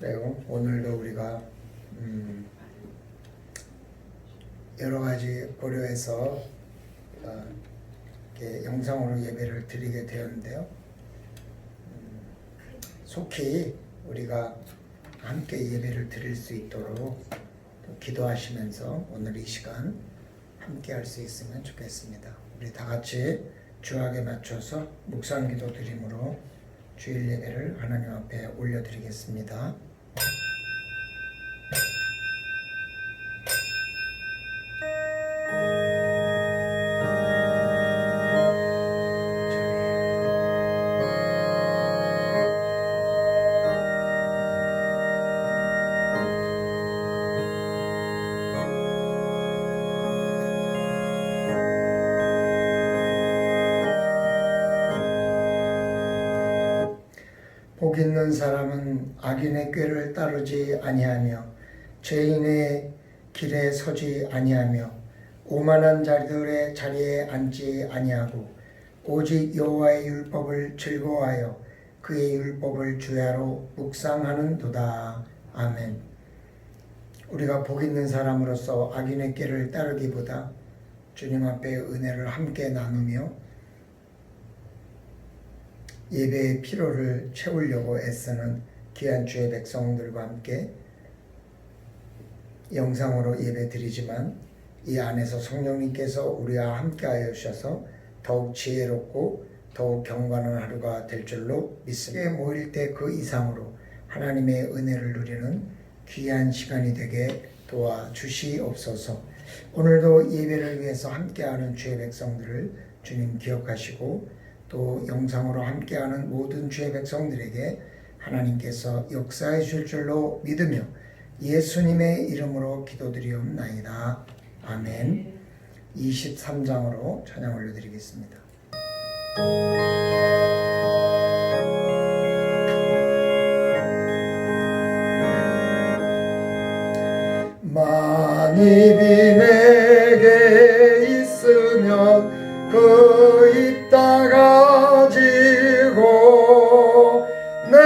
그래요. 오늘도 우리가 여러 가지 고려해서 이렇게 영상으로 예배를 드리게 되었는데요. 속히 우리가 함께 예배를 드릴 수 있도록 기도하시면서 오늘 이 시간 함께 할 수 있으면 좋겠습니다. 우리 다 같이 주악에 맞춰서 묵상 기도 드림으로 주일 예배를 하나님 앞에 올려드리겠습니다. 복 있는 사람은 악인의 꾀를 따르지 아니하며 죄인의 길에 서지 아니하며 오만한 자들의 자리에 앉지 아니하고 오직 여호와의 율법을 즐거워하여 그의 율법을 주야로 묵상하는도다. 아멘. 우리가 복 있는 사람으로서 악인의 꾀를 따르기보다 주님 앞에 은혜를 함께 나누며 예배의 피로를 채우려고 애쓰는 귀한 주의 백성들과 함께 영상으로 예배 드리지만 이 안에서 성령님께서 우리와 함께 하여 주셔서 더욱 지혜롭고 더욱 경건한 하루가 될 줄로 믿습니다. 모일 때 그 이상으로 하나님의 은혜를 누리는 귀한 시간이 되게 도와주시옵소서. 오늘도 예배를 위해서 함께하는 주의 백성들을 주님 기억하시고 또 영상으로 함께하는 모든 주의 백성들에게 하나님께서 역사해 주실 줄로 믿으며 예수님의 이름으로 기도드리옵나이다. 아멘. 23장으로 찬양 올려드리겠습니다. 만입이 내게 있으면 그 있다 가지고 내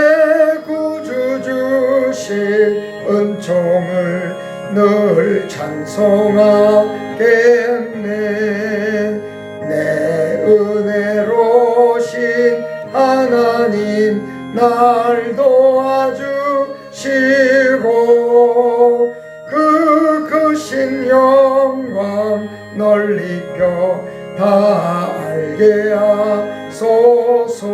구주 주신 은총을 늘 찬송하겠네. 내 은혜로신 하나님 날 도와주시고 그 크신 영광 널리 펴 다 알게 하소서.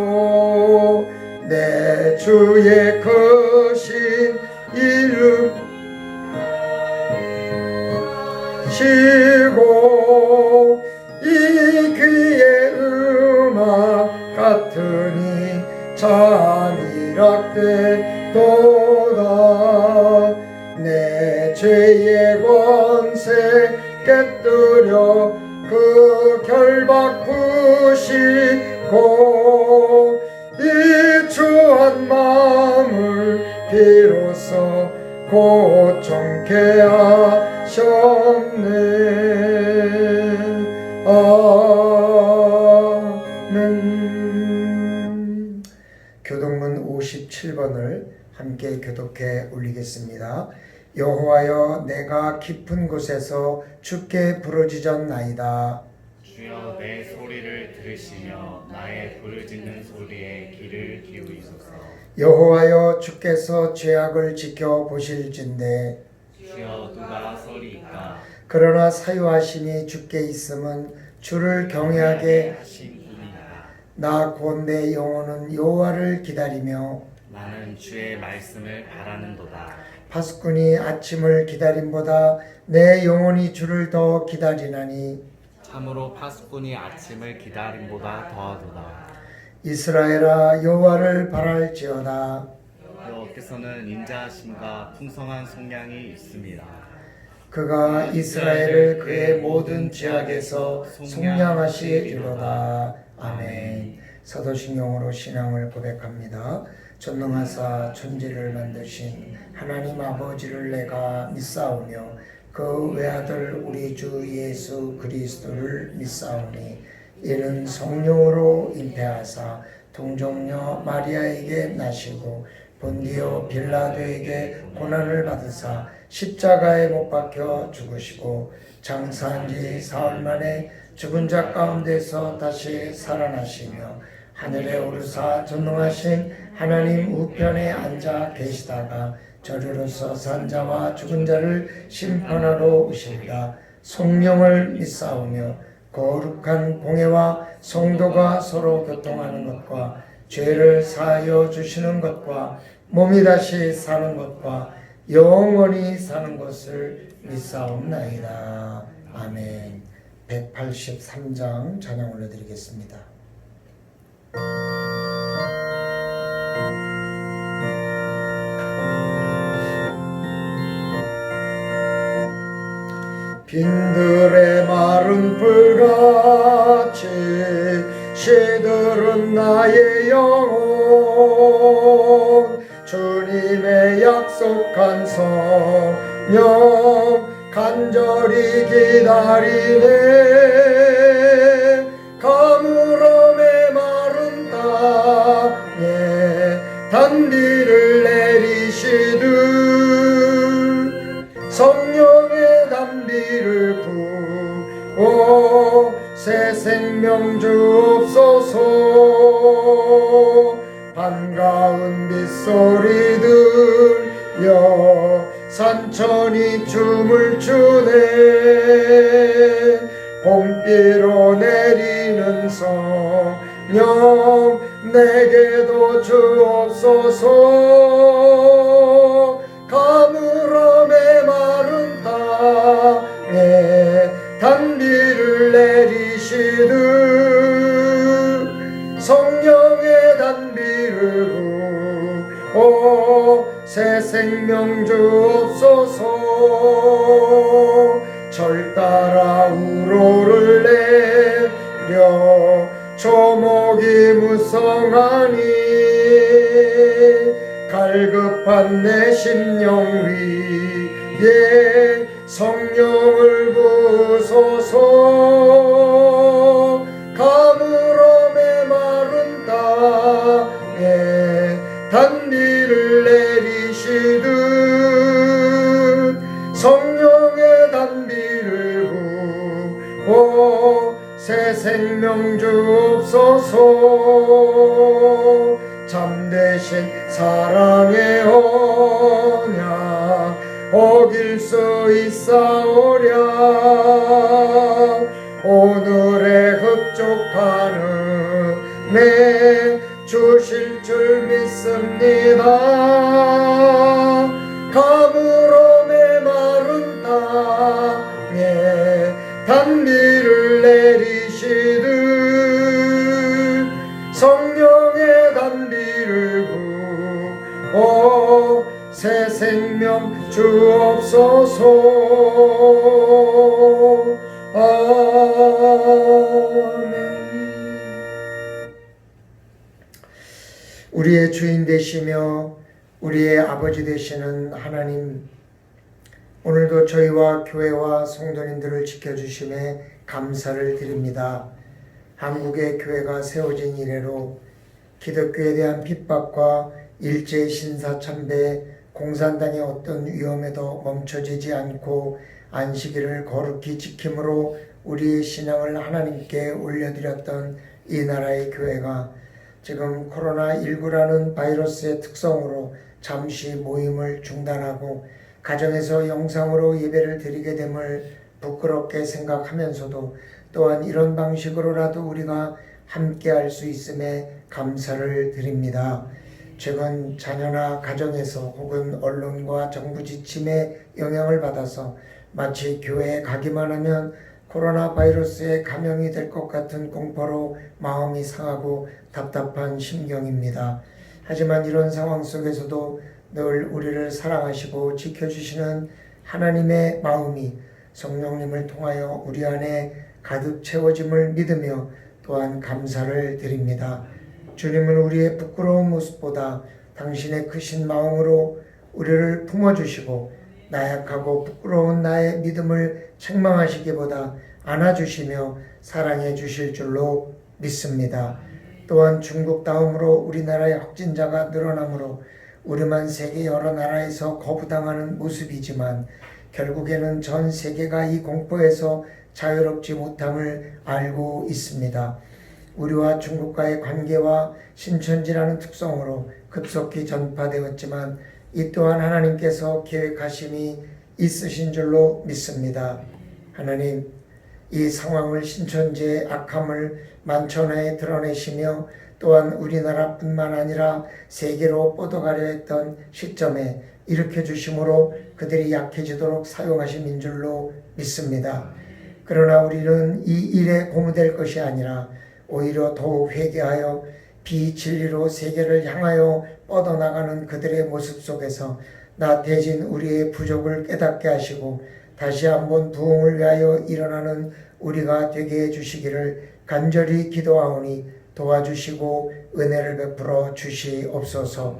내 주의 크신 이름 시고 이 귀의 음악 같으니 찬이락되도다. 내 죄의 권세 깨뜨려 그 결박 푸시고 이 추한 마음을 비로소 고정케 하셨네. 아멘. 교독문 57번을 함께 교독해 올리겠습니다. 여호와여, 내가 깊은 곳에서 주께 부르짖었나이다. 주여, 내 소리를 들으시며 나의 부르짖는 소리에 귀를 기울이소서. 여호와여, 주께서 죄악을 지켜보실진대. 주여, 누가 서리이까? 그러나 사유하심이 주께 있음은 주를 경외하게 하신 이니라. 나 곧 내 영혼은 여호와를 기다리며 나는 주의 말씀을 바라는도다. 파수꾼이 아침을 기다림보다 내 영혼이 주를 더 기다리나니 참으로 파수꾼이 아침을 기다림보다 더하도다. 이스라엘아, 여호와를 바랄지어다. 여호와께서는 인자하심과 풍성한 속량이 있습니다. 그가 이스라엘을 그의 모든 죄악에서 속량하시리로다. 아멘. 사도신경으로 신앙을 고백합니다. 전능하사 천지를 만드신 하나님 아버지를 내가 믿사오며 그 외아들 우리 주 예수 그리스도를 믿사오니 이는 성령으로 잉태하사 동정녀 마리아에게 나시고 본디오 빌라도에게 고난을 받으사 십자가에 못 박혀 죽으시고 장사한 지 사흘 만에 죽은 자 가운데서 다시 살아나시며 하늘에 오르사 전능하신 하나님 우편에 앉아 계시다가 저리로서 산 자와 죽은 자를 심판하러 오시리라. 성령을 믿사오며 거룩한 공회와 성도가 서로 교통하는 것과 죄를 사하여 주시는 것과 몸이 다시 사는 것과 영원히 사는 것을 믿사옵나이다. 아멘. 183장 찬양 올려드리겠습니다. 빈들의 마른 풀같이 시들은 나의 영혼 주님의 약속한 성령 간절히 기다리네 가물음의 마른 땅에 단비를 내리시듯 성령의 단비를 부어 새 생명 주옵소서. 반가운 빗소리 들려 산천이 춤을 추네 봄비로 내리는 성령 내게도 주옵소서. 가물음의 마른 땅에 단비를 내리시듯 성령의 단비를 부어 새 생명 주옵소서. 절 따라 우로를 내려 초목이 무성하니 갈급한 내 심령 위에 성령을 부소서. 가물음의 마른 땅에 단비를 내리시듯 성령의 단비를 부어 새 생명 주옵소서. 참되신 사랑의 언약 어길 수 있사오랴 오늘의 흡족하는 내 주실 줄 믿습니다. 가물음의 마른 땅에 단비를 내리시듯 성령의 단비를 부어 새 생명 주옵소서. 아멘. 우리의 주인 되시며 우리의 아버지 되시는 하나님, 오늘도 저희와 교회와 성도님들을 지켜주심에 감사를 드립니다. 한국의 교회가 세워진 이래로 기독교에 대한 핍박과 일제 신사참배, 공산당의 어떤 위험에도 멈춰지지 않고 안식일을 거룩히 지킴으로 우리의 신앙을 하나님께 올려드렸던 이 나라의 교회가 지금 코로나19라는 바이러스의 특성으로 잠시 모임을 중단하고 가정에서 영상으로 예배를 드리게 됨을 부끄럽게 생각하면서도 또한 이런 방식으로라도 우리가 함께 할 수 있음에 감사를 드립니다. 최근 자녀나 가정에서 혹은 언론과 정부 지침에 영향을 받아서 마치 교회에 가기만 하면 코로나 바이러스에 감염이 될 것 같은 공포로 마음이 상하고 답답한 심경입니다. 하지만 이런 상황 속에서도 늘 우리를 사랑하시고 지켜주시는 하나님의 마음이 성령님을 통하여 우리 안에 가득 채워짐을 믿으며 또한 감사를 드립니다. 주님은 우리의 부끄러운 모습보다 당신의 크신 마음으로 우리를 품어주시고 나약하고 부끄러운 나의 믿음을 책망하시기보다 안아주시며 사랑해 주실 줄로 믿습니다. 또한 중국 다음으로 우리나라의 확진자가 늘어나므로 우리만 세계 여러 나라에서 거부당하는 모습이지만 결국에는 전 세계가 이 공포에서 자유롭지 못함을 알고 있습니다. 우리와 중국과의 관계와 신천지라는 특성으로 급속히 전파되었지만 이 또한 하나님께서 계획하심이 있으신 줄로 믿습니다. 하나님, 이 상황을 신천지의 악함을 만천하에 드러내시며 또한 우리나라뿐만 아니라 세계로 뻗어가려 했던 시점에 일으켜 주심으로 그들이 약해지도록 사용하신 줄로 믿습니다. 그러나 우리는 이 일에 고무될 것이 아니라 오히려 더욱 회개하여 비진리로 세계를 향하여 뻗어나가는 그들의 모습 속에서 나 대신 우리의 부족을 깨닫게 하시고 다시 한번 부흥을 위하여 일어나는 우리가 되게 해주시기를 간절히 기도하오니 도와주시고 은혜를 베풀어 주시옵소서.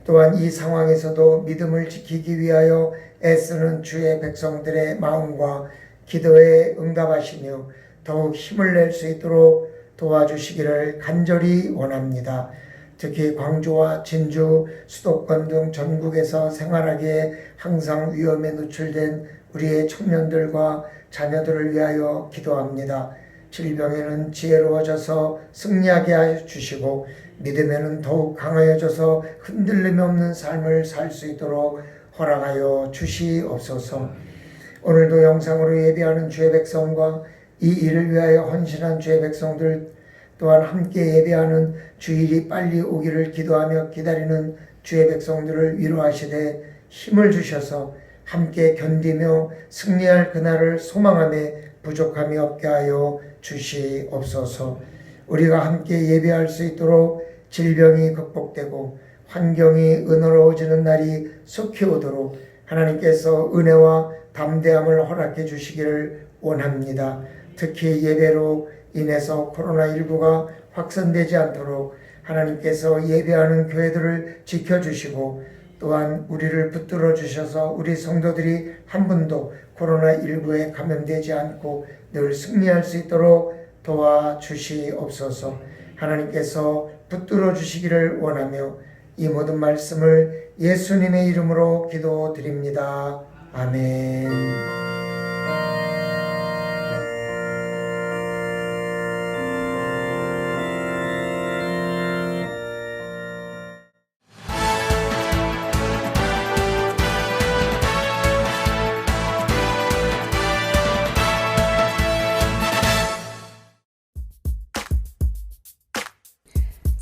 또한 이 상황에서도 믿음을 지키기 위하여 애쓰는 주의 백성들의 마음과 기도에 응답하시며 더욱 힘을 낼 수 있도록 도와주시기를 간절히 원합니다. 특히 광주와 진주, 수도권 등 전국에서 생활하기에 항상 위험에 노출된 우리의 청년들과 자녀들을 위하여 기도합니다. 질병에는 지혜로워져서 승리하게 해주시고 믿음에는 더욱 강하여져서 흔들림 없는 삶을 살 수 있도록 허락하여 주시옵소서. 오늘도 영상으로 예배하는 주의 백성과 이 일을 위하여 헌신한 주의 백성들 또한 함께 예배하는 주일이 빨리 오기를 기도하며 기다리는 주의 백성들을 위로하시되 힘을 주셔서 함께 견디며 승리할 그날을 소망하며 부족함이 없게 하여 주시옵소서. 우리가 함께 예배할 수 있도록 질병이 극복되고 환경이 은혜로워지는 날이 속히 오도록 하나님께서 은혜와 담대함을 허락해 주시기를 원합니다. 특히 예배로 인해서 코로나19가 확산되지 않도록 하나님께서 예배하는 교회들을 지켜주시고 또한 우리를 붙들어 주셔서 우리 성도들이 한 분도 코로나19에 감염되지 않고 늘 승리할 수 있도록 도와주시옵소서. 하나님께서 붙들어 주시기를 원하며 이 모든 말씀을 예수님의 이름으로 기도드립니다. 아멘.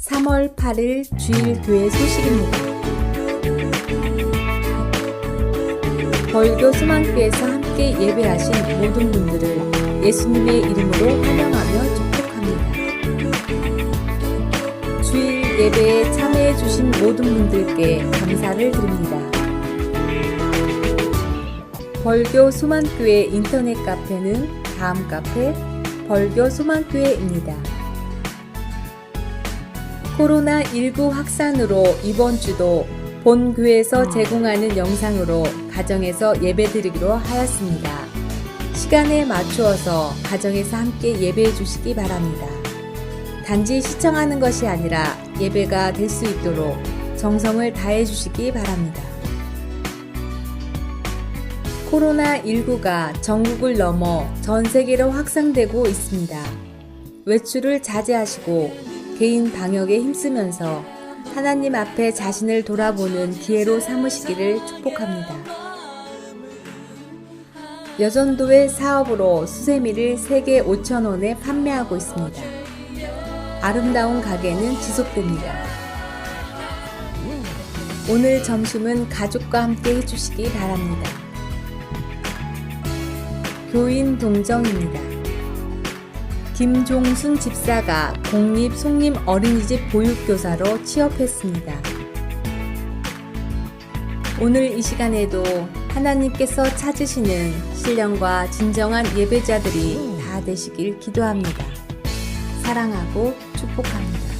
(3월 8일) 주일 교회 소식입니다. 벌교 수만교에서 함께 예배하신 모든 분들을 예수님의 이름으로 환영하며 축복합니다. 주일 예배에 참여해 주신 모든 분들께 감사를 드립니다. 벌교 수만교회 인터넷 카페는 다음 카페 벌교 수만교회입니다. 코로나19 확산으로 이번 주도 본 교회에서 제공하는 영상으로 가정에서 예배드리기로 하였습니다. 시간에 맞추어서 가정에서 함께 예배해 주시기 바랍니다. 단지 시청하는 것이 아니라 예배가 될 수 있도록 정성을 다해 주시기 바랍니다. 코로나19가 전국을 넘어 전 세계로 확산되고 있습니다. 외출을 자제하시고 개인 방역에 힘쓰면서 하나님 앞에 자신을 돌아보는 기회로 삼으시기를 축복합니다. 여전도의 사업으로 수세미를 세개 5,000원에 판매하고 있습니다. 아름다운 가게는 지속됩니다. 오늘 점심은 가족과 함께 해주시기 바랍니다. 교인 동정입니다. 김종순 집사가 공립 송림 어린이집 보육교사로 취업했습니다. 오늘 이 시간에도 하나님께서 찾으시는 신령과 진정한 예배자들이 다 되시길 기도합니다. 사랑하고 축복합니다.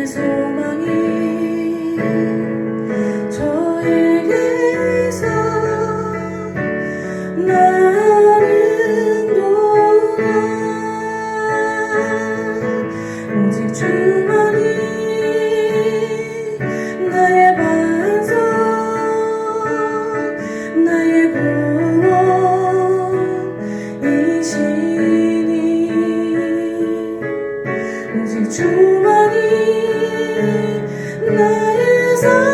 나의 소망이 저에게서 나는구나. 오직 주만이 나의 반석, 나의 구원이시니. 오직 주만이 나의 산성,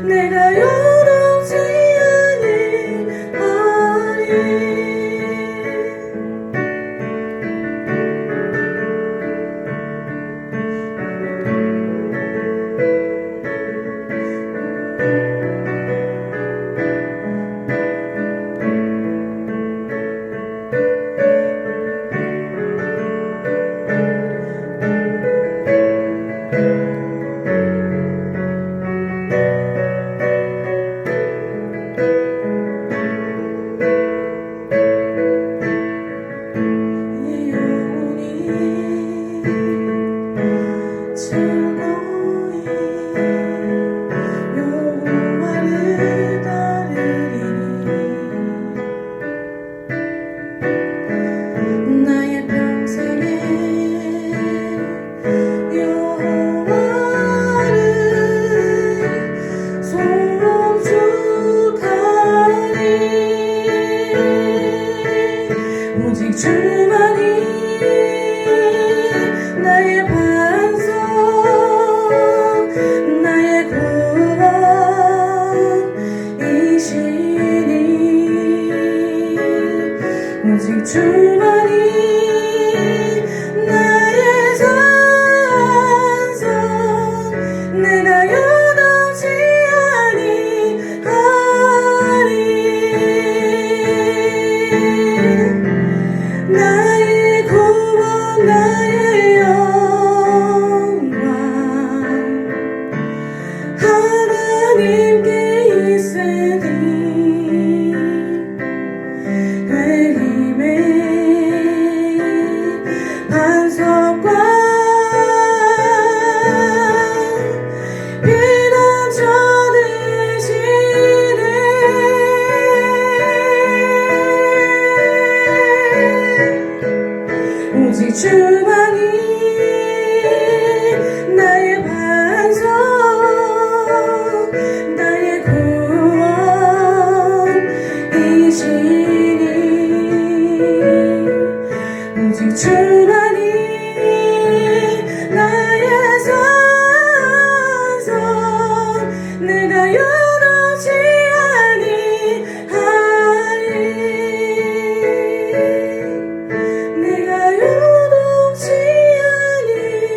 내가 요동치 아니하리. 내 영혼이 즐거이 여호와를 따르리니. 나의 평생에 여호와를 송축하리. 오직 주만이 나의 반석, 나의 구원이시니. 오직 주만이 나의 산성, 내가 요동치 아니하리. 나의 구원, 나의 영광 하나님께 있으니. 회림의 반석과 피난처 되시네. 오직 주만이 나의 반석, 나의 구원이시니. 오직 주만이 나의 산성, 내가 요동치 아니하리. 내가 요동치 아니하리.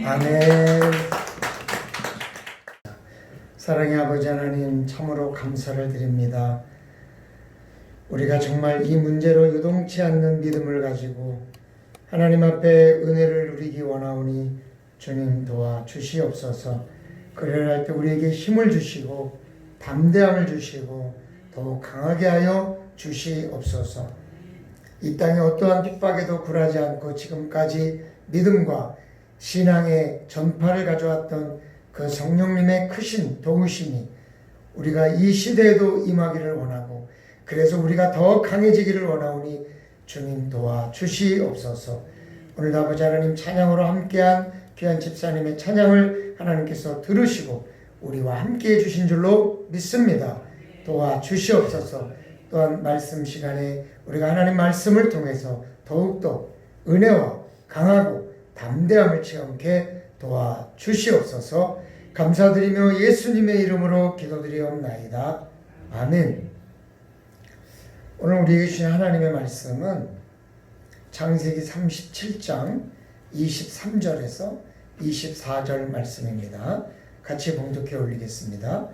아멘. 사랑의 아버지 하나님, 참으로 감사를 드립니다. 우리가 정말 이 문제로 요동치 않는 믿음을 가지고 하나님 앞에 은혜를 누리기 원하오니 주님 도와 주시옵소서. 그를 할 때 우리에게 힘을 주시고 담대함을 주시고 더욱 강하게 하여 주시옵소서. 이 땅에 어떠한 핍박에도 굴하지 않고 지금까지 믿음과 신앙의 전파를 가져왔던 그 성령님의 크신 도우심이 우리가 이 시대에도 임하기를 원하고, 그래서 우리가 더 강해지기를 원하오니 주님 도와 주시옵소서. 오늘 아버지 하나님, 찬양으로 함께한 귀한 집사님의 찬양을 하나님께서 들으시고 우리와 함께해 주신 줄로 믿습니다. 도와 주시옵소서. 또한 말씀 시간에 우리가 하나님 말씀을 통해서 더욱더 은혜와 강하고 담대함을 체험케 도와 주시옵소서. 감사드리며 예수님의 이름으로 기도드리옵나이다. 아멘. 오늘 우리에게 주신 하나님의 말씀은 창세기 37장 23절에서 24절 말씀입니다. 같이 봉독해 올리겠습니다.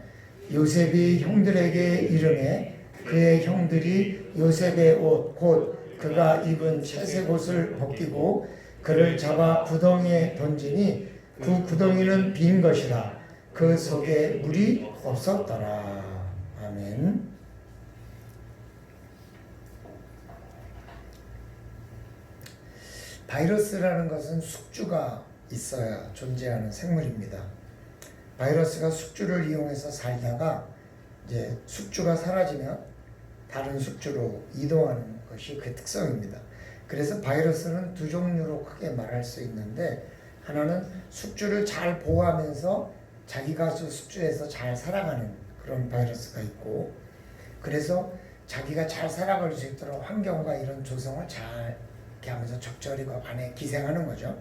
요셉이 형들에게 이르매 그의 형들이 요셉의 옷 곧 그가 입은 채색 옷을 벗기고 그를 잡아 구덩이에 던지니 그 구덩이는 빈 것이라. 그 속에 물이 없었더라. 아멘. 바이러스라는 것은 숙주가 있어야 존재하는 생물입니다. 바이러스가 숙주를 이용해서 살다가 이제 숙주가 사라지면 다른 숙주로 이동하는 것이 그 특성입니다. 그래서 바이러스는 두 종류로 크게 말할 수 있는데, 하나는 숙주를 잘 보호하면서 자기가 그 숙주에서 잘 살아가는 그런 바이러스가 있고, 그래서 자기가 잘 살아갈 수 있도록 환경과 이런 조성을 잘 이렇게 하면서 적절히 그 안에 기생하는 거죠.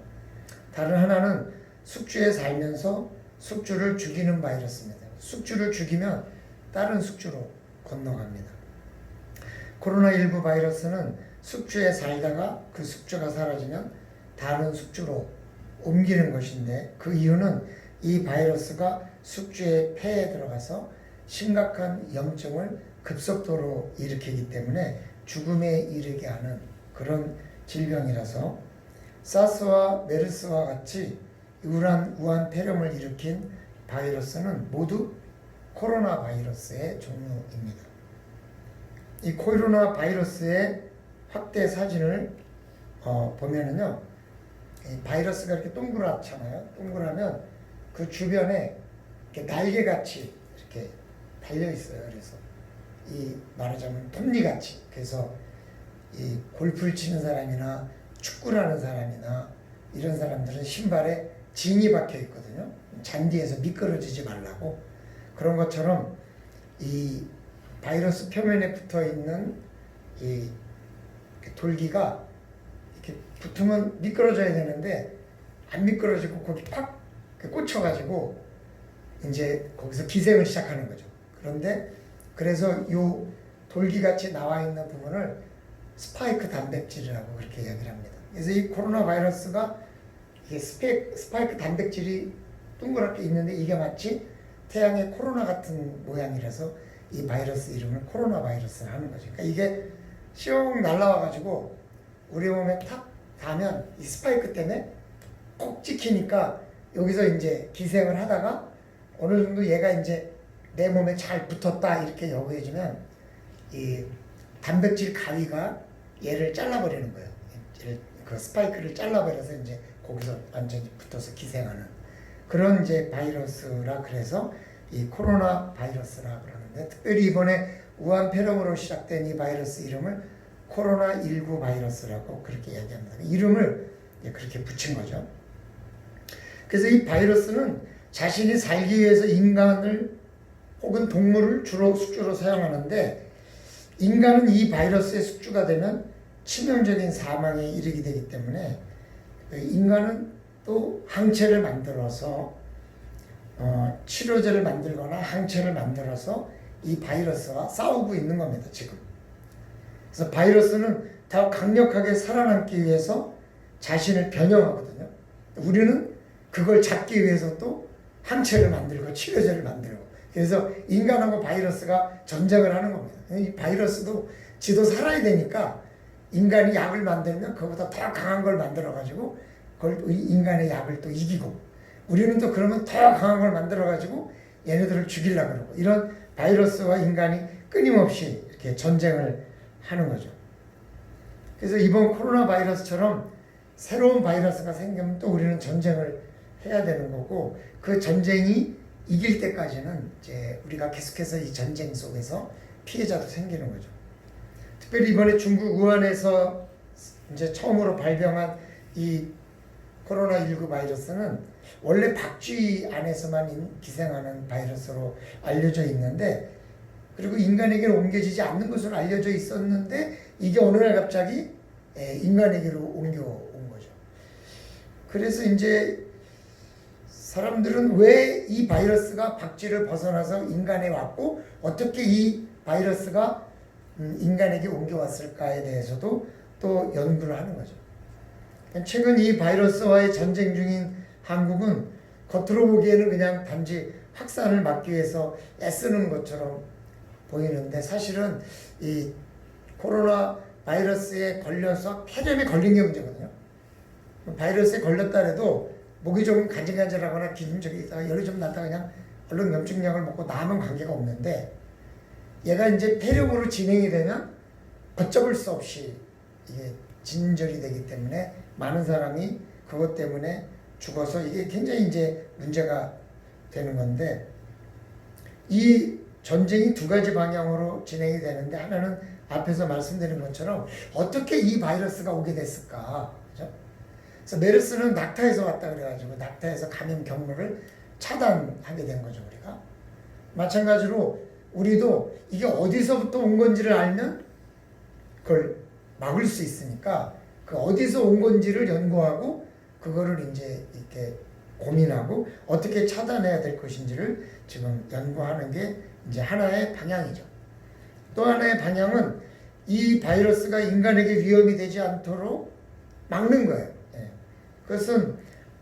다른 하나는 숙주에 살면서 숙주를 죽이는 바이러스입니다. 숙주를 죽이면 다른 숙주로 건너갑니다. 코로나19 바이러스는 숙주에 살다가 그 숙주가 사라지면 다른 숙주로 옮기는 것인데, 그 이유는 이 바이러스가 숙주의 폐에 들어가서 심각한 염증을 급속도로 일으키기 때문에 죽음에 이르게 하는 그런 질병이라서, 사스와 메르스와 같이 우한 폐렴을 일으킨 바이러스는 모두 코로나 바이러스의 종류입니다. 이 코로나 바이러스의 확대 사진을 보면은요, 이 바이러스가 이렇게 동그랗잖아요. 동그라면 그 주변에 이렇게 날개같이 이렇게 달려 있어요. 그래서 이 말하자면 톱니같이. 그래서 이 골프를 치는 사람이나 축구를 하는 사람이나 이런 사람들은 신발에 진이 박혀 있거든요. 잔디에서 미끄러지지 말라고. 그런 것처럼 이 바이러스 표면에 붙어 있는 이 돌기가 이렇게 붙으면 미끄러져야 되는데 안 미끄러지고 거기 팍 꽂혀가지고 이제 거기서 기생을 시작하는 거죠. 그런데 그래서 요 돌기같이 나와 있는 부분을 스파이크 단백질이라고 그렇게 이야기를 합니다. 그래서 이 코로나 바이러스가 이게 스파이크 단백질이 동그랗게 있는데 이게 마치 태양의 코로나 같은 모양이라서 이 바이러스 이름을 코로나 바이러스를 하는 거죠. 그러니까 이게 슉 날라와가지고 우리 몸에 탁 닿으면 이 스파이크 때문에 콕 찍히니까 여기서 이제 기생을 하다가 어느 정도 얘가 이제 내 몸에 잘 붙었다 이렇게 여겨지면 이 단백질 가위가 얘를 잘라버리는 거예요. 그 스파이크를 잘라버려서 이제 거기서 완전히 붙어서 기생하는 그런 이제 바이러스라 그래서 이 코로나 바이러스라 그러는데, 특별히 이번에 우한 폐렴으로 시작된 이 바이러스 이름을 코로나19 바이러스라고 그렇게 이야기합니다. 이름을 그렇게 붙인 거죠. 그래서 이 바이러스는 자신이 살기 위해서 인간을 혹은 동물을 주로 숙주로 사용하는데, 인간은 이 바이러스의 숙주가 되면 치명적인 사망에 이르게 되기 때문에 인간은 또 항체를 만들어서 치료제를 만들거나 항체를 만들어서 이 바이러스와 싸우고 있는 겁니다, 지금. 그래서 바이러스는 더 강력하게 살아남기 위해서 자신을 변형하거든요. 우리는 그걸 잡기 위해서 또 항체를 만들고 치료제를 만들고, 그래서 인간하고 바이러스가 전쟁을 하는 겁니다. 이 바이러스도 지도 살아야 되니까 인간이 약을 만들면 그거보다 더 강한 걸 만들어가지고 그걸 인간의 약을 또 이기고, 우리는 또 그러면 더 강한 걸 만들어가지고 얘네들을 죽이려고 그러고, 이런 바이러스와 인간이 끊임없이 이렇게 전쟁을 하는 거죠. 그래서 이번 코로나 바이러스처럼 새로운 바이러스가 생기면 또 우리는 전쟁을 해야 되는 거고, 그 전쟁이 이길 때까지는 이제 우리가 계속해서 이 전쟁 속에서 피해자도 생기는 거죠. 특별히 이번에 중국 우한에서 이제 처음으로 발병한 이 코로나19 바이러스는 원래 박쥐 안에서만 기생하는 바이러스로 알려져 있는데, 그리고 인간에게는 옮겨지지 않는 것으로 알려져 있었는데 이게 어느 날 갑자기 인간에게로 옮겨온 거죠. 그래서 이제 사람들은 왜 이 바이러스가 박쥐를 벗어나서 인간에 왔고 어떻게 이 바이러스가 인간에게 옮겨왔을까에 대해서도 또 연구를 하는 거죠. 최근 이 바이러스와의 전쟁 중인 한국은 겉으로 보기에는 그냥 단지 확산을 막기 위해서 애쓰는 것처럼 보이는데, 사실은 이 코로나 바이러스에 걸려서 폐렴에 걸린 게 문제거든요. 바이러스에 걸렸다 해도 목이 좀 간질간질하거나 기름적이 있다가 열이 좀 났다가 그냥 물론 염증약을 먹고 남은 관계가 없는데 얘가 이제 폐렴으로 진행이 되면 걷잡을 수 없이 이게 진절이 되기 때문에 많은 사람이 그것 때문에 죽어서 이게 굉장히 이제 문제가 되는 건데, 이 전쟁이 두 가지 방향으로 진행이 되는데, 하나는 앞에서 말씀드린 것처럼 어떻게 이 바이러스가 오게 됐을까, 그죠? 그래서 메르스는 낙타에서 왔다 그래가지고 낙타에서 감염 경로를 차단하게 된 거죠. 우리가 마찬가지로 우리도 이게 어디서부터 온 건지를 알면 그걸 막을 수 있으니까 그 어디서 온 건지를 연구하고 그거를 이제 이렇게 고민하고 어떻게 차단해야 될 것인지를 지금 연구하는 게 이제 하나의 방향이죠. 또 하나의 방향은 이 바이러스가 인간에게 위험이 되지 않도록 막는 거예요. 그것은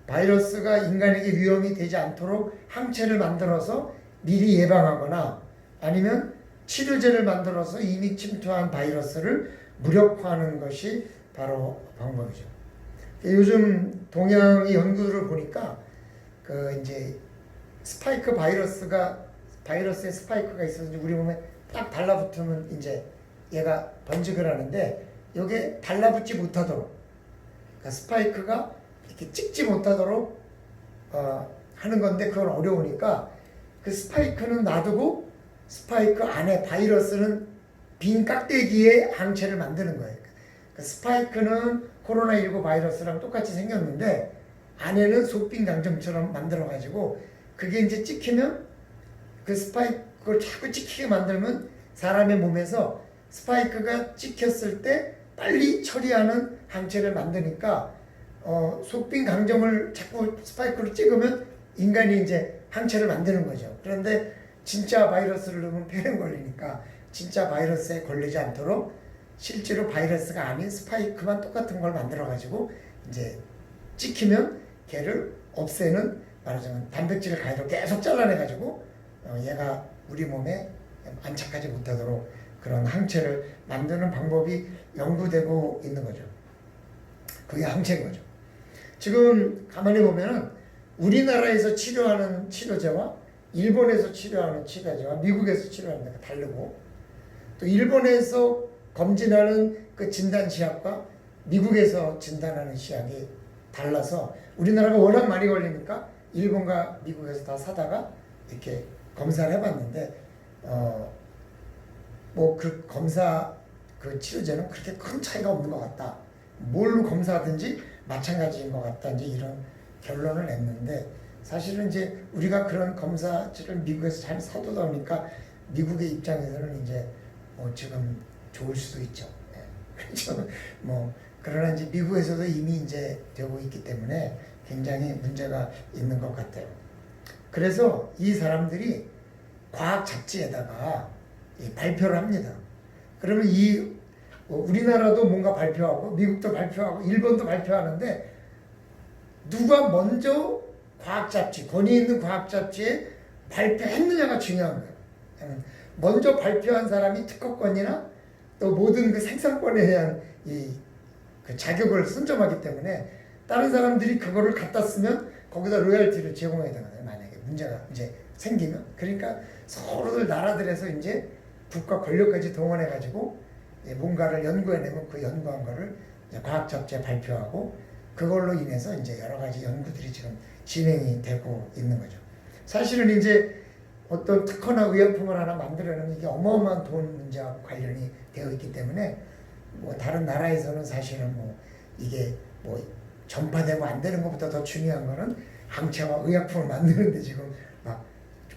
바이러스가 인간에게 위험이 되지 않도록 항체를 만들어서 미리 예방하거나 아니면 치료제를 만들어서 이미 침투한 바이러스를 무력화하는 것이 바로 방법이죠. 요즘 동양의 연구를 보니까 그 이제 스파이크 바이러스의 스파이크가 있어서 우리 몸에 딱 달라붙으면 이제 얘가 번식을 하는데, 이게 달라붙지 못하도록, 그러니까 스파이크가 이렇게 찍지 못하도록 하는 건데, 그건 어려우니까 그 스파이크는 놔두고 스파이크 안에 바이러스는 빈 깍대기에 항체를 만드는 거예요. 그 스파이크는 코로나19 바이러스랑 똑같이 생겼는데 안에는 속빈 강정처럼 만들어가지고 그게 이제 찍히면 그 스파이크를 자꾸 찍히게 만들면 사람의 몸에서 스파이크가 찍혔을 때 빨리 처리하는 항체를 만드니까 속빈 강정을 자꾸 스파이크로 찍으면 인간이 이제 항체를 만드는 거죠. 그런데 진짜 바이러스를 넣으면 폐렴 걸리니까 진짜 바이러스에 걸리지 않도록 실제로 바이러스가 아닌 스파이크만 똑같은 걸 만들어가지고 이제 찍히면 걔를 없애는, 말하자면 단백질 가위로 계속 잘라내가지고 얘가 우리 몸에 안착하지 못하도록 그런 항체를 만드는 방법이 연구되고 있는 거죠. 그게 항체인 거죠. 지금 가만히 보면은 우리나라에서 치료하는 치료제와 일본에서 치료하는 치료제와 미국에서 치료하는 데가 다르고, 또 일본에서 검진하는 그 진단 시약과 미국에서 진단하는 시약이 달라서 우리나라가 워낙 많이 걸리니까 일본과 미국에서 다 사다가 이렇게 검사를 해봤는데 뭐 그 검사 그 치료제는 그렇게 큰 차이가 없는 것 같다. 뭘로 검사하든지 마찬가지인 것 같다. 이제 이런 결론을 냈는데, 사실은 이제 우리가 그런 검사를 미국에서 잘 사두다 보니까 미국의 입장에서는 이제 지금 좋을 수도 있죠. 네. 그렇죠. 그러나 이제 미국에서도 이미 이제 되고 있기 때문에 굉장히 문제가 있는 것 같아요. 그래서 이 사람들이 과학 잡지에다가 발표를 합니다. 그러면 우리나라도 뭔가 발표하고 미국도 발표하고 일본도 발표하는데, 누가 먼저 과학 잡지, 권위 있는 과학 잡지에 발표했느냐가 중요한 거예요. 먼저 발표한 사람이 특허권이나 또 모든 그 생산권에 대한 그 자격을 선점하기 때문에 다른 사람들이 그거를 갖다 쓰면 거기다 로열티를 제공해야 되거든요. 만약에 문제가 이제 생기면. 그러니까 서로들 나라들에서 이제 국가 권력까지 동원해가지고 뭔가를 연구해내면 그 연구한 거를 이제 과학 잡지에 발표하고, 그걸로 인해서 이제 여러 가지 연구들이 지금 진행이 되고 있는 거죠. 사실은 이제 어떤 특허나 의약품을 하나 만들어내면 이게 어마어마한 돈 문제와 관련이 되어 있기 때문에 다른 나라에서는 사실은 이게 전파되고 안 되는 것보다 더 중요한 거는 항체와 의약품을 만드는데 지금 막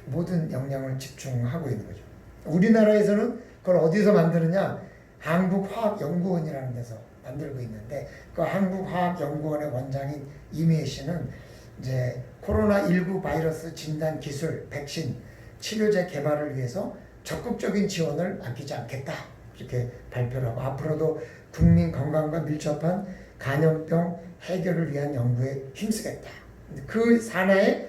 모든 역량을 집중하고 있는 거죠. 우리나라에서는 그걸 어디서 만드느냐? 한국화학연구원이라는 데서 만들고 있는데, 그 한국화학연구원의 원장인 이미애 씨는 이제 코로나19 바이러스 진단 기술, 백신, 치료제 개발을 위해서 적극적인 지원을 아끼지 않겠다, 이렇게 발표를 하고 앞으로도 국민 건강과 밀접한 간염병 해결을 위한 연구에 힘쓰겠다. 그 산하에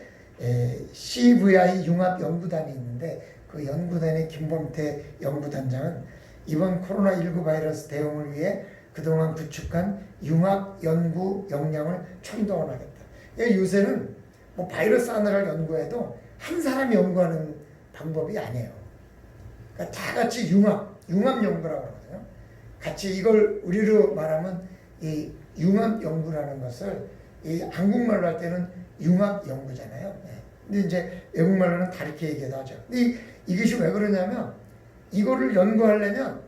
CVI 융합연구단이 있는데, 그 연구단의 김범태 연구단장은 이번 코로나19 바이러스 대응을 위해 그동안 구축한 융합연구 역량을 총동원하겠다. 요새는 바이러스 하나를 연구해도 한 사람이 연구하는 방법이 아니에요. 그러니까 다 같이 융합 연구라고 그러거든요. 같이 이걸 우리로 말하면 이 융합 연구라는 것을 이 한국말로 할 때는 융합 연구잖아요. 근데 이제 외국말로는 다르게 얘기도 하죠. 근데 이것이 왜 그러냐면 이거를 연구하려면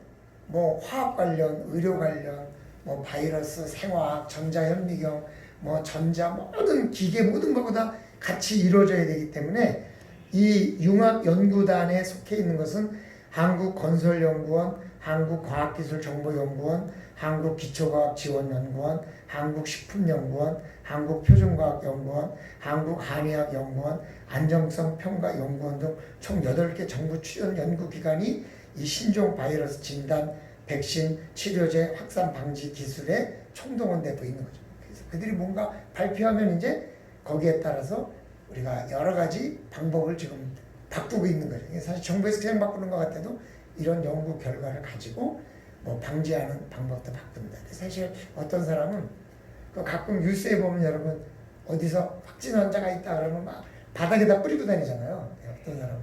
뭐 화학 관련, 의료 관련, 뭐 바이러스, 생화학, 전자현미경, 뭐 전자 모든 기계 모든 것보다 같이 이루어져야 되기 때문에 이 융합연구단에 속해 있는 것은 한국건설연구원, 한국과학기술정보연구원, 한국기초과학지원연구원, 한국식품연구원, 한국표준과학연구원, 한국한의학연구원, 안정성평가연구원 등 총 8개 정부 출연 연구기관이 이 신종 바이러스 진단, 백신, 치료제, 확산 방지 기술에 총동원되고 있는 거죠. 그래서 그들이 뭔가 발표하면 이제 거기에 따라서 우리가 여러 가지 방법을 지금 바꾸고 있는 거죠. 사실 정부에서 그냥 바꾸는 것 같아도 이런 연구 결과를 가지고 뭐 방지하는 방법도 바꾼다. 사실 어떤 사람은 그 가끔 뉴스에 보면 여러분 어디서 확진 환자가 있다 그러면 막 바닥에다 뿌리고 다니잖아요. 어떤 사람은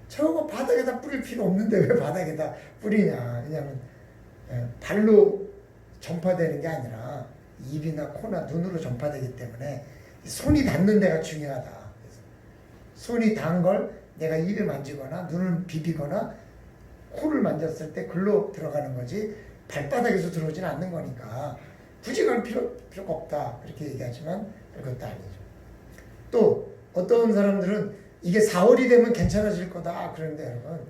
저거 바닥에다 뿌릴 필요 없는데 왜 바닥에다 뿌리냐. 왜냐하면 발로 전파되는 게 아니라 입이나 코나 눈으로 전파되기 때문에 손이 닿는 데가 중요하다. 그래서 손이 닿은 걸 내가 입에 만지거나 눈을 비비거나 코를 만졌을 때 글로 들어가는 거지 발바닥에서 들어오지는 않는 거니까 굳이 그럴 필요가 없다. 그렇게 얘기하지만 그것도 아니죠. 또 어떤 사람들은 이게 4월이 되면 괜찮아질 거다. 그런데 여러분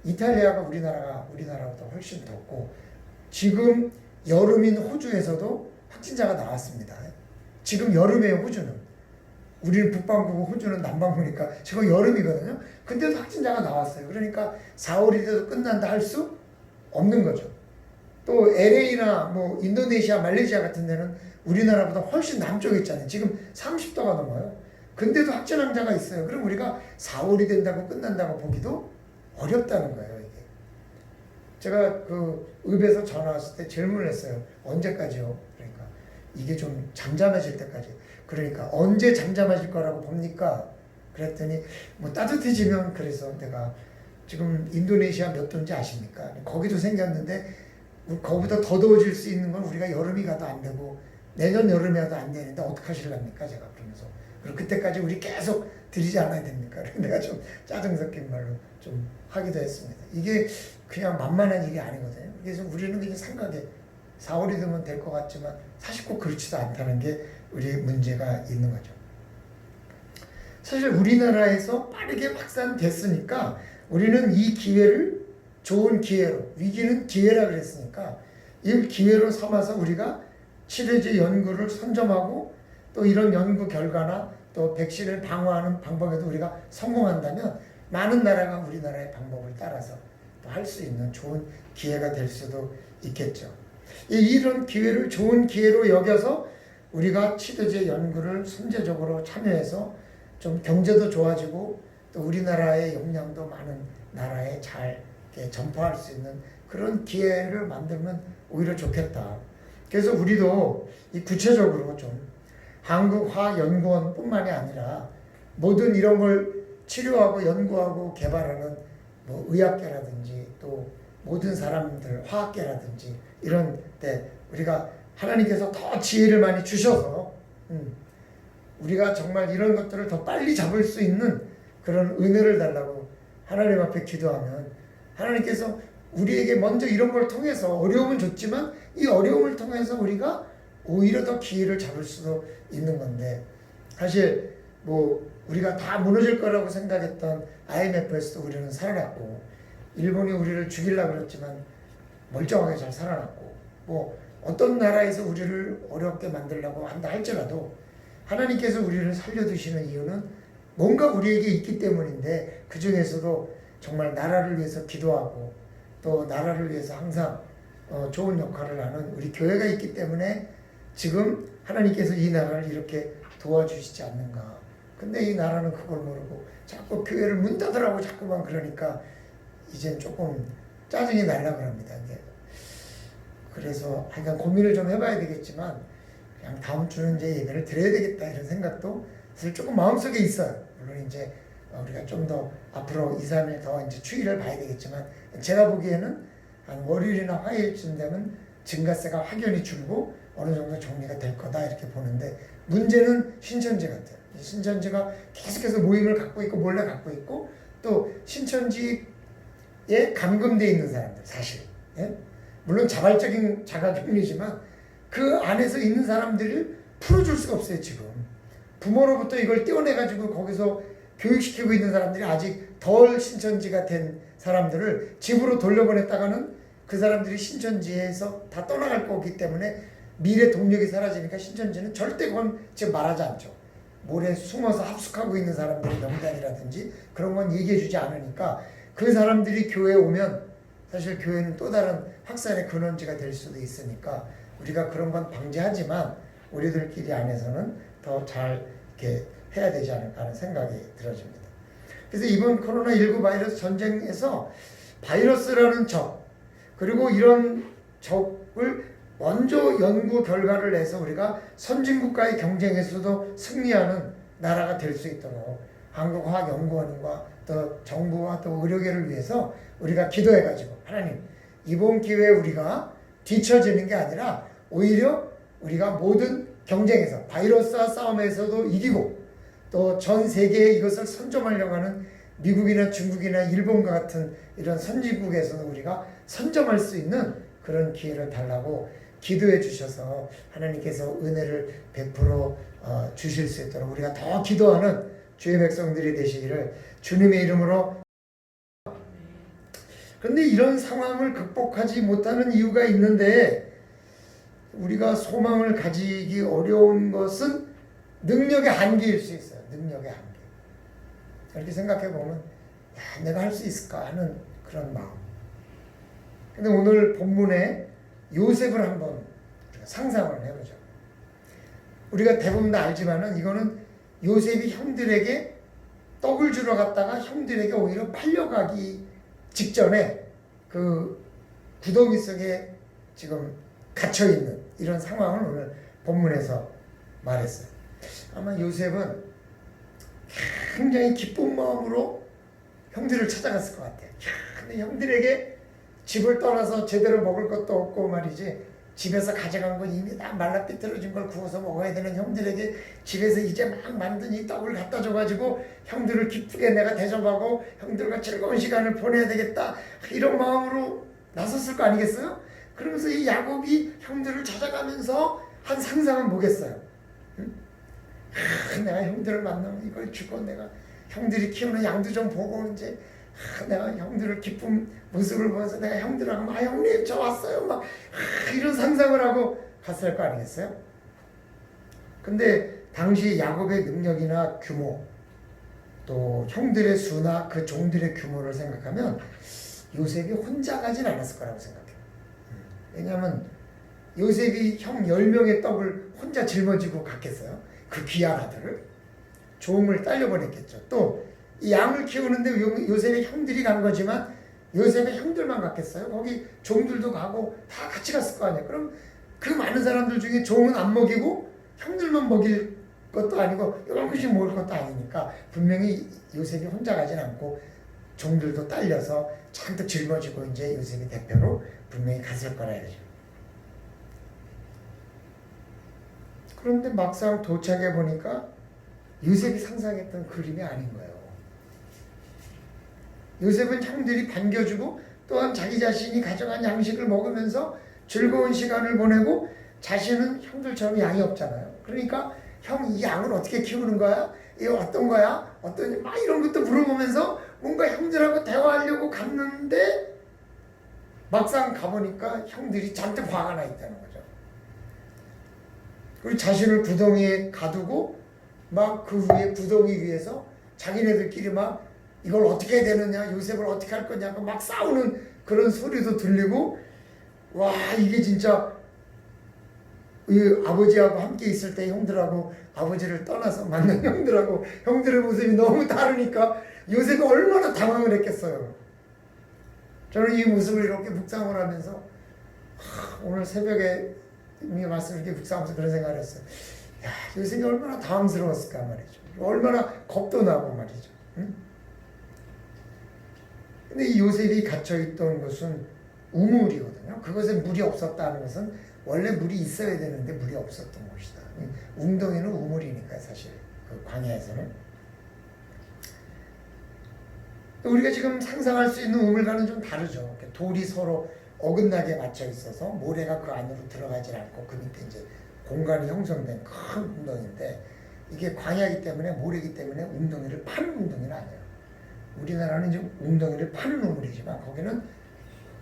이탈리아가 우리나라보다 훨씬 덥고 지금 여름인 호주에서도 확진자가 나왔습니다. 지금 여름이에요. 호주는. 우리는 북반구고 호주는 남반구니까 지금 여름이거든요. 근데도 확진자가 나왔어요. 그러니까 4월이 돼도 끝난다 할 수 없는 거죠. 또 LA나 뭐 인도네시아, 말레이시아 같은 데는 우리나라보다 훨씬 남쪽에 있잖아요. 지금 30도가 넘어요. 근데도 확진 환자가 있어요. 그럼 우리가 4월이 된다고 끝난다고 보기도 어렵다는 거예요. 이게. 제가 그 읍에서 전화 왔을 때 질문을 했어요. 언제까지요? 그러니까 이게 좀 잠잠해질 때까지. 그러니까 언제 잠잠해질 거라고 봅니까? 그랬더니 뭐 따뜻해지면 그래서 내가 지금 인도네시아 몇 도인지 아십니까? 거기도 생겼는데 거기보다 더 더워질 수 있는 건 우리가 여름이 가도 안 되고 내년 여름에 가도 안 되는데 어떡하실랍니까? 제가 그러면서 그리고 그때까지 우리 계속 들이지 않아야 됩니까? 내가 좀 짜증 섞인 말로 좀 하기도 했습니다. 이게 그냥 만만한 일이 아니거든요. 그래서 우리는 그냥 생각에 4월이 되면 될 것 같지만 사실 꼭 그렇지도 않다는 게 우리의 문제가 있는 거죠. 사실 우리나라에서 빠르게 확산됐으니까 우리는 이 기회를 좋은 기회로, 위기는 기회라 그랬으니까 이 기회로 삼아서 우리가 치료제 연구를 선점하고 또 이런 연구 결과나 또 백신을 방어하는 방법에도 우리가 성공한다면 많은 나라가 우리나라의 방법을 따라서 또 할 수 있는 좋은 기회가 될 수도 있겠죠. 이런 기회를 좋은 기회로 여겨서 우리가 치료제 연구를 선제적으로 참여해서 좀 경제도 좋아지고 또 우리나라의 역량도 많은 나라에 잘 전파할 수 있는 그런 기회를 만들면 오히려 좋겠다. 그래서 우리도 이 구체적으로 좀 한국화연구원뿐만이 아니라 모든 이런 걸 치료하고 연구하고 개발하는 뭐 의학계라든지 또 모든 사람들 화학계라든지 이런 때 우리가 하나님께서 더 지혜를 많이 주셔서 우리가 정말 이런 것들을 더 빨리 잡을 수 있는 그런 은혜를 달라고 하나님 앞에 기도하면 하나님께서 우리에게 먼저 이런 걸 통해서 어려움은 줬지만 이 어려움을 통해서 우리가 오히려 더 기회를 잡을 수도 있는 건데 사실 뭐 우리가 다 무너질 거라고 생각했던 IMF에서도 우리는 살아났고 일본이 우리를 죽이려고 그랬지만 멀쩡하게 잘 살아났고 뭐 어떤 나라에서 우리를 어렵게 만들려고 한다 할지라도 하나님께서 우리를 살려두시는 이유는 뭔가 우리에게 있기 때문인데 그 중에서도 정말 나라를 위해서 기도하고 또 나라를 위해서 항상 좋은 역할을 하는 우리 교회가 있기 때문에 지금 하나님께서 이 나라를 이렇게 도와주시지 않는가. 근데 이 나라는 그걸 모르고 자꾸 교회를 문 닫으라고 자꾸만 그러니까 이젠 조금 짜증이 날라 그럽니다. 그래서 하여간 고민을 좀 해봐야 되겠지만 그냥 다음 주는 이제 예배를 드려야 되겠다 이런 생각도 사실 조금 마음속에 있어요. 물론 이제 우리가 좀 더 앞으로 2, 3일 더 이제 추이를 봐야 되겠지만 제가 보기에는 한 월요일이나 화요일쯤 되면 증가세가 확연히 줄고 어느 정도 정리가 될 거다 이렇게 보는데 문제는 신천지 같아요. 신천지가 계속해서 모임을 갖고 있고 몰래 갖고 있고 또 신천지에 감금되어 있는 사람들 사실 예? 물론 자발적인 자가격리지만 그 안에서 있는 사람들을 풀어줄 수가 없어요. 지금 부모로부터 이걸 떼어내가지고 거기서 교육시키고 있는 사람들이 아직 덜 신천지가 된 사람들을 집으로 돌려보냈다가는 그 사람들이 신천지에서 다 떠나갈 거기 때문에 미래 동력이 사라지니까 신천지는 절대 그건 지금 말하지 않죠. 모래 숨어서 합숙하고 있는 사람들의 명단이라든지 그런 건 얘기해주지 않으니까 그 사람들이 교회에 오면 사실 교회는 또 다른 확산의 근원지가 될 수도 있으니까 우리가 그런 건 방지하지만 우리들끼리 안에서는 더 잘 이렇게 해야 되지 않을까 하는 생각이 들어집니다. 그래서 이번 코로나19 바이러스 전쟁에서 바이러스라는 적 그리고 이런 적을 먼저 연구 결과를 내서 우리가 선진국과의 경쟁에서도 승리하는 나라가 될 수 있도록 한국화학연구원과 또 정부와 또 의료계를 위해서 우리가 기도해가지고 하나님 이번 기회에 우리가 뒤처지는 게 아니라 오히려 우리가 모든 경쟁에서 바이러스와 싸움에서도 이기고 또 전 세계에 이것을 선점하려고 하는 미국이나 중국이나 일본과 같은 이런 선진국에서도 우리가 선점할 수 있는 그런 기회를 달라고 기도해 주셔서 하나님께서 은혜를 베풀어 주실 수 있도록 우리가 더 기도하는 주의 백성들이 되시기를 주님의 이름으로. 그런데 이런 상황을 극복하지 못하는 이유가 있는데 우리가 소망을 가지기 어려운 것은 능력의 한계일 수 있어요. 능력의 한계. 이렇게 생각해 보면 내가 할 수 있을까 하는 그런 마음. 근데 오늘 본문에 요셉을 한번 상상을 해보죠. 우리가 대부분 다 알지만은 이거는 요셉이 형들에게 떡을 주러 갔다가 형들에게 오히려 팔려가기 직전에 그 구덩이 속에 지금 갇혀있는 이런 상황을 오늘 본문에서 말했어요. 아마 요셉은 굉장히 기쁜 마음으로 형들을 찾아갔을 것 같아요. 근데 형들에게 집을 떠나서 제대로 먹을 것도 없고 말이지 집에서 가져간 건 이미 다 말라 삐뚤어진 걸 구워서 먹어야 되는 형들에게 집에서 이제 막 만든 이 떡을 갖다 줘가지고 형들을 기쁘게 내가 대접하고 형들과 즐거운 시간을 보내야 되겠다 이런 마음으로 나섰을 거 아니겠어요? 그러면서 이 야곱이 형들을 찾아가면서 한 상상은 뭐겠어요? 응? 내가 형들을 만나면 이걸 주고 내가 형들이 키우는 양도 좀 보고 이제 내가 형들을 기쁜 모습을 보면서 내가 형들하고 형님 저 왔어요 막 이런 상상을 하고 갔을 거 아니겠어요? 근데 당시 야곱의 능력이나 규모 또 형들의 수나 그 종들의 규모를 생각하면 요셉이 혼자 가진 않았을 거라고 생각해요. 왜냐하면 요셉이 형 10명의 떡을 혼자 짊어지고 갔겠어요? 그 귀한 아들을 종을 딸려보냈겠죠. 또 이 양을 키우는데 요셉의 형들이 간 거지만 요셉의 형들만 갔겠어요? 거기 종들도 가고 다 같이 갔을 거 아니에요. 그럼 그 많은 사람들 중에 종은 안 먹이고 형들만 먹일 것도 아니고 요만큼씩 먹을 것도 아니니까 분명히 요셉이 혼자 가진 않고 종들도 딸려서 잔뜩 짊어지고 이제 요셉이 대표로 분명히 갔을 거라야죠. 그런데 막상 도착해 보니까 요셉이 상상했던 그림이 아닌 거예요. 요셉은 형들이 반겨주고 또한 자기 자신이 가져간 양식을 먹으면서 즐거운 시간을 보내고 자신은 형들처럼 양이 없잖아요. 그러니까 형 이 양을 어떻게 키우는 거야? 이거 어떤 거야? 어떤 막 이런 것도 물어보면서 뭔가 형들하고 대화하려고 갔는데 막상 가보니까 형들이 잔뜩 화가 나 있다는 거죠. 그리고 자신을 구덩이에 가두고 막 그 위에 구덩이 위에서 자기네들끼리 막 이걸 어떻게 해야 되느냐 요셉을 어떻게 할 거냐고 막 싸우는 그런 소리도 들리고 와 이게 진짜 이 아버지하고 함께 있을 때 형들하고 아버지를 떠나서 만난 형들하고 형들의 모습이 너무 다르니까 요셉이 얼마나 당황을 했겠어요. 저는 이 모습을 이렇게 묵상을 하면서 오늘 새벽에 이 말씀을 이렇게 묵상하면서 그런 생각을 했어요. 야, 요셉이 얼마나 당황스러웠을까 말이죠. 얼마나 겁도 나고 말이죠. 응? 근데 이 요셉이 갇혀있던 것은 우물이거든요. 그것에 물이 없었다는 것은 원래 물이 있어야 되는데 물이 없었던 것이다. 웅덩이는 우물이니까 사실 그 광야에서는. 우리가 지금 상상할 수 있는 우물과는 좀 다르죠. 돌이 서로 어긋나게 맞춰 있어서 모래가 그 안으로 들어가지 않고 그 밑에 이제 공간이 형성된 큰 웅덩이인데, 이게 광야이기 때문에 모래이기 때문에 웅덩이를 파는 웅덩이는 아니에요. 우리나라는 이제 웅덩이를 파는 우물이지만 거기는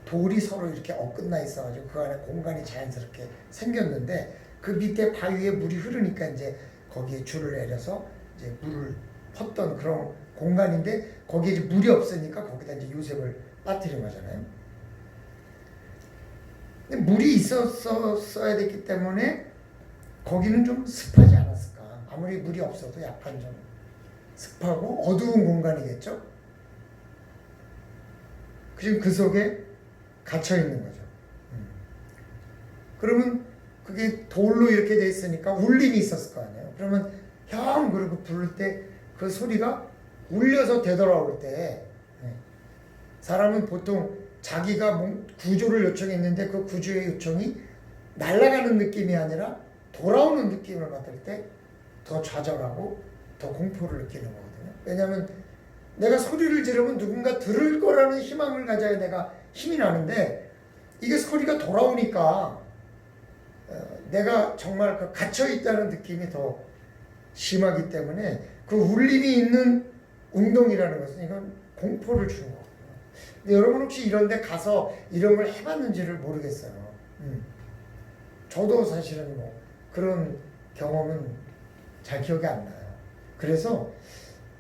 돌이 서로 이렇게 엇끝나 있어가지고 그 안에 공간이 자연스럽게 생겼는데, 그 밑에 바위에 물이 흐르니까 이제 거기에 줄을 내려서 이제 물을 펐던 그런 공간인데, 거기에 이제 물이 없으니까 거기다 이제 요셉을 빠뜨린 거잖아요. 근데 물이 있었어야 됐기 때문에 거기는 좀 습하지 않았을까. 아무리 물이 없어도 약간 좀 습하고 어두운 공간이겠죠. 지금 그 속에 갇혀 있는 거죠. 그러면 그게 돌로 이렇게 돼 있으니까 울림이 있었을 거 아니에요. 그러면 형 그러고 부를 때 그 소리가 울려서 되돌아올 때, 사람은 보통 자기가 구조를 요청했는데 그 구조의 요청이 날아가는 느낌이 아니라 돌아오는 느낌을 받을 때 더 좌절하고 더 공포를 느끼는 거거든요. 왜냐하면 내가 소리를 지르면 누군가 들을 거라는 희망을 가져야 내가 힘이 나는데, 이게 소리가 돌아오니까 내가 정말 그 갇혀있다는 느낌이 더 심하기 때문에 그 울림이 있는 웅덩이라는 것은 이건 공포를 주는 거거든요. 근데 여러분 혹시 이런 데 가서 이런 걸 해봤는지를 모르겠어요. 저도 사실은 뭐 그런 경험은 잘 기억이 안 나요. 그래서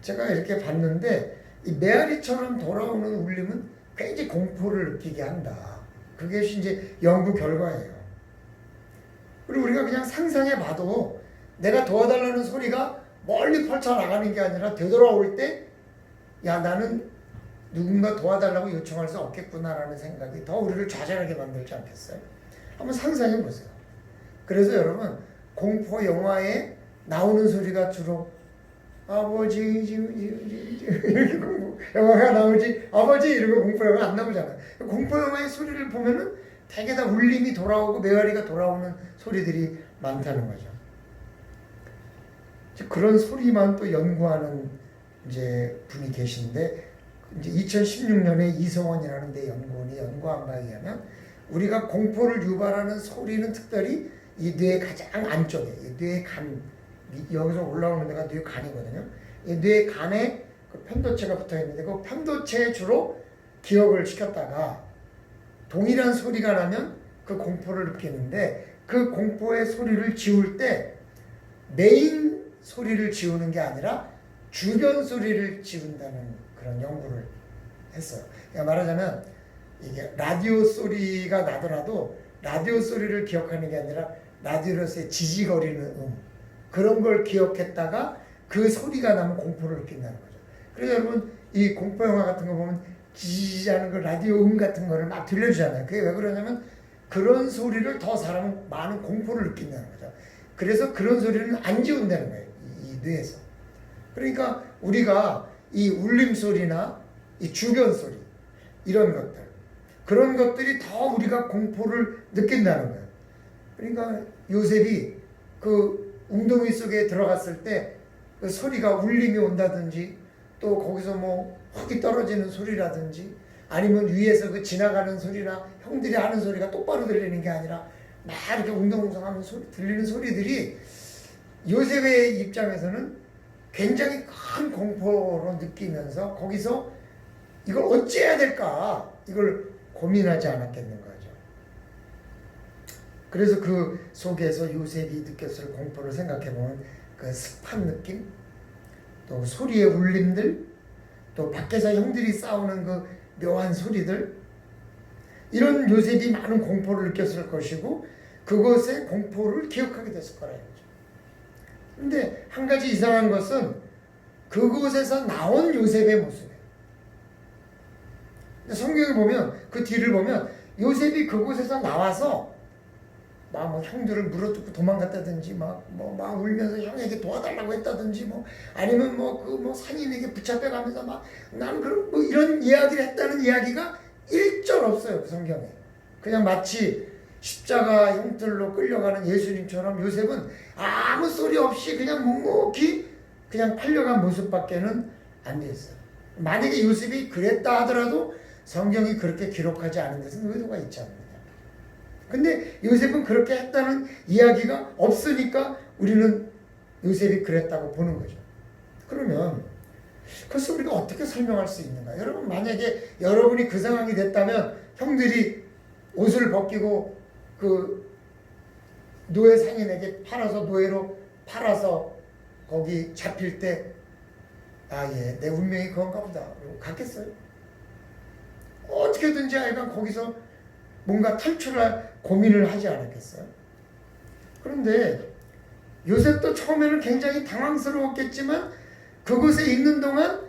제가 이렇게 봤는데 이 메아리처럼 돌아오는 울림은 굉장히 공포를 느끼게 한다. 그게 이제 연구 결과예요. 그리고 우리가 그냥 상상해 봐도 내가 도와달라는 소리가 멀리 펼쳐나가는 게 아니라 되돌아올 때, 야, 나는 누군가 도와달라고 요청할 수 없겠구나라는 생각이 더 우리를 좌절하게 만들지 않겠어요? 한번 상상해 보세요. 그래서 여러분, 공포 영화에 나오는 소리가 주로 아버지 이렇게 공포 영화가 나오지, 아버지 이러고 공포 영화 안 나오잖아요. 공포 영화의 소리를 보면은 대개 다 울림이 돌아오고 메아리가 돌아오는 소리들이 많다는 거죠. 그런 소리만 또 연구하는 이제 분이 계신데, 이제 2016년에 이성원이라는 데 연구원이 연구한 바에 의하면 우리가 공포를 유발하는 소리는 특별히 이 뇌의 가장 안쪽에, 이 뇌의 간, 여기서 올라오는 데가 뇌 간이거든요. 이 뇌 간에 그 편도체가 붙어 있는데 그 편도체에 주로 기억을 시켰다가 동일한 소리가 나면 그 공포를 느끼는데, 그 공포의 소리를 지울 때 메인 소리를 지우는 게 아니라 주변 소리를 지운다는 그런 연구를 했어요. 그러니까 말하자면 이게 라디오 소리가 나더라도 라디오 소리를 기억하는 게 아니라 라디오로서의 지지거리는 그런 걸 기억했다가 그 소리가 나면 공포를 느낀다는 거죠. 그래서 여러분 이 공포 영화 같은 거 보면 지지하는 그 라디오 같은 거를 막 들려주잖아요. 그게 왜 그러냐면 그런 소리를 더 사람은 많은 공포를 느낀다는 거죠. 그래서 그런 소리는 안 지운다는 거예요. 이 뇌에서. 그러니까 우리가 이 울림 소리나 이 주변 소리, 이런 것들, 그런 것들이 더 우리가 공포를 느낀다는 거예요. 그러니까 요셉이 그 웅덩이 속에 들어갔을 때 그 소리가 울림이 온다든지, 또 거기서 뭐 흙이 떨어지는 소리라든지, 아니면 위에서 그 지나가는 소리나 형들이 하는 소리가 똑바로 들리는 게 아니라 막 이렇게 웅덩웅덩하는 소리, 들리는 소리들이 요셉의 입장에서는 굉장히 큰 공포로 느끼면서 거기서 이걸 어찌해야 될까, 이걸 고민하지 않았겠는 거죠. 그래서 그 속에서 요셉이 느꼈을 공포를 생각해보면 그 습한 느낌, 또 소리의 울림들, 또 밖에서 형들이 싸우는 그 묘한 소리들, 이런 요셉이 많은 공포를 느꼈을 것이고 그것의 공포를 기억하게 됐을 거라는 거죠. 그런데 한 가지 이상한 것은 그곳에서 나온 요셉의 모습이에요. 성경을 보면, 그 뒤를 보면 요셉이 그곳에서 나와서 막 형들을 물어뜯고 도망갔다든지 막 울면서 형에게 도와달라고 했다든지 아니면 상인에게 붙잡혀가면서 막 나는 그런 이런 이야기를 했다는 이야기가 일절 없어요, 그 성경에. 그냥 마치 십자가 형틀로 끌려가는 예수님처럼 요셉은 아무 소리 없이 그냥 묵묵히 그냥 팔려간 모습밖에는 안 돼 있어요. 만약에 요셉이 그랬다 하더라도 성경이 그렇게 기록하지 않은 데서는 의도가 있지 않느냐. 근데 요셉은 그렇게 했다는 이야기가 없으니까 우리는 요셉이 그랬다고 보는 거죠. 그러면 그것을 우리가 어떻게 설명할 수 있는가? 여러분, 만약에 여러분이 그 상황이 됐다면 형들이 옷을 벗기고 그 노예 상인에게 팔아서 노예로 팔아서 거기 잡힐 때 예, 내 운명이 그건가 보다 그러고 갔겠어요? 어떻게든지 하여간 거기서 뭔가 탈출할 고민을 하지 않았겠어요? 그런데 요셉도 처음에는 굉장히 당황스러웠겠지만 그곳에 있는 동안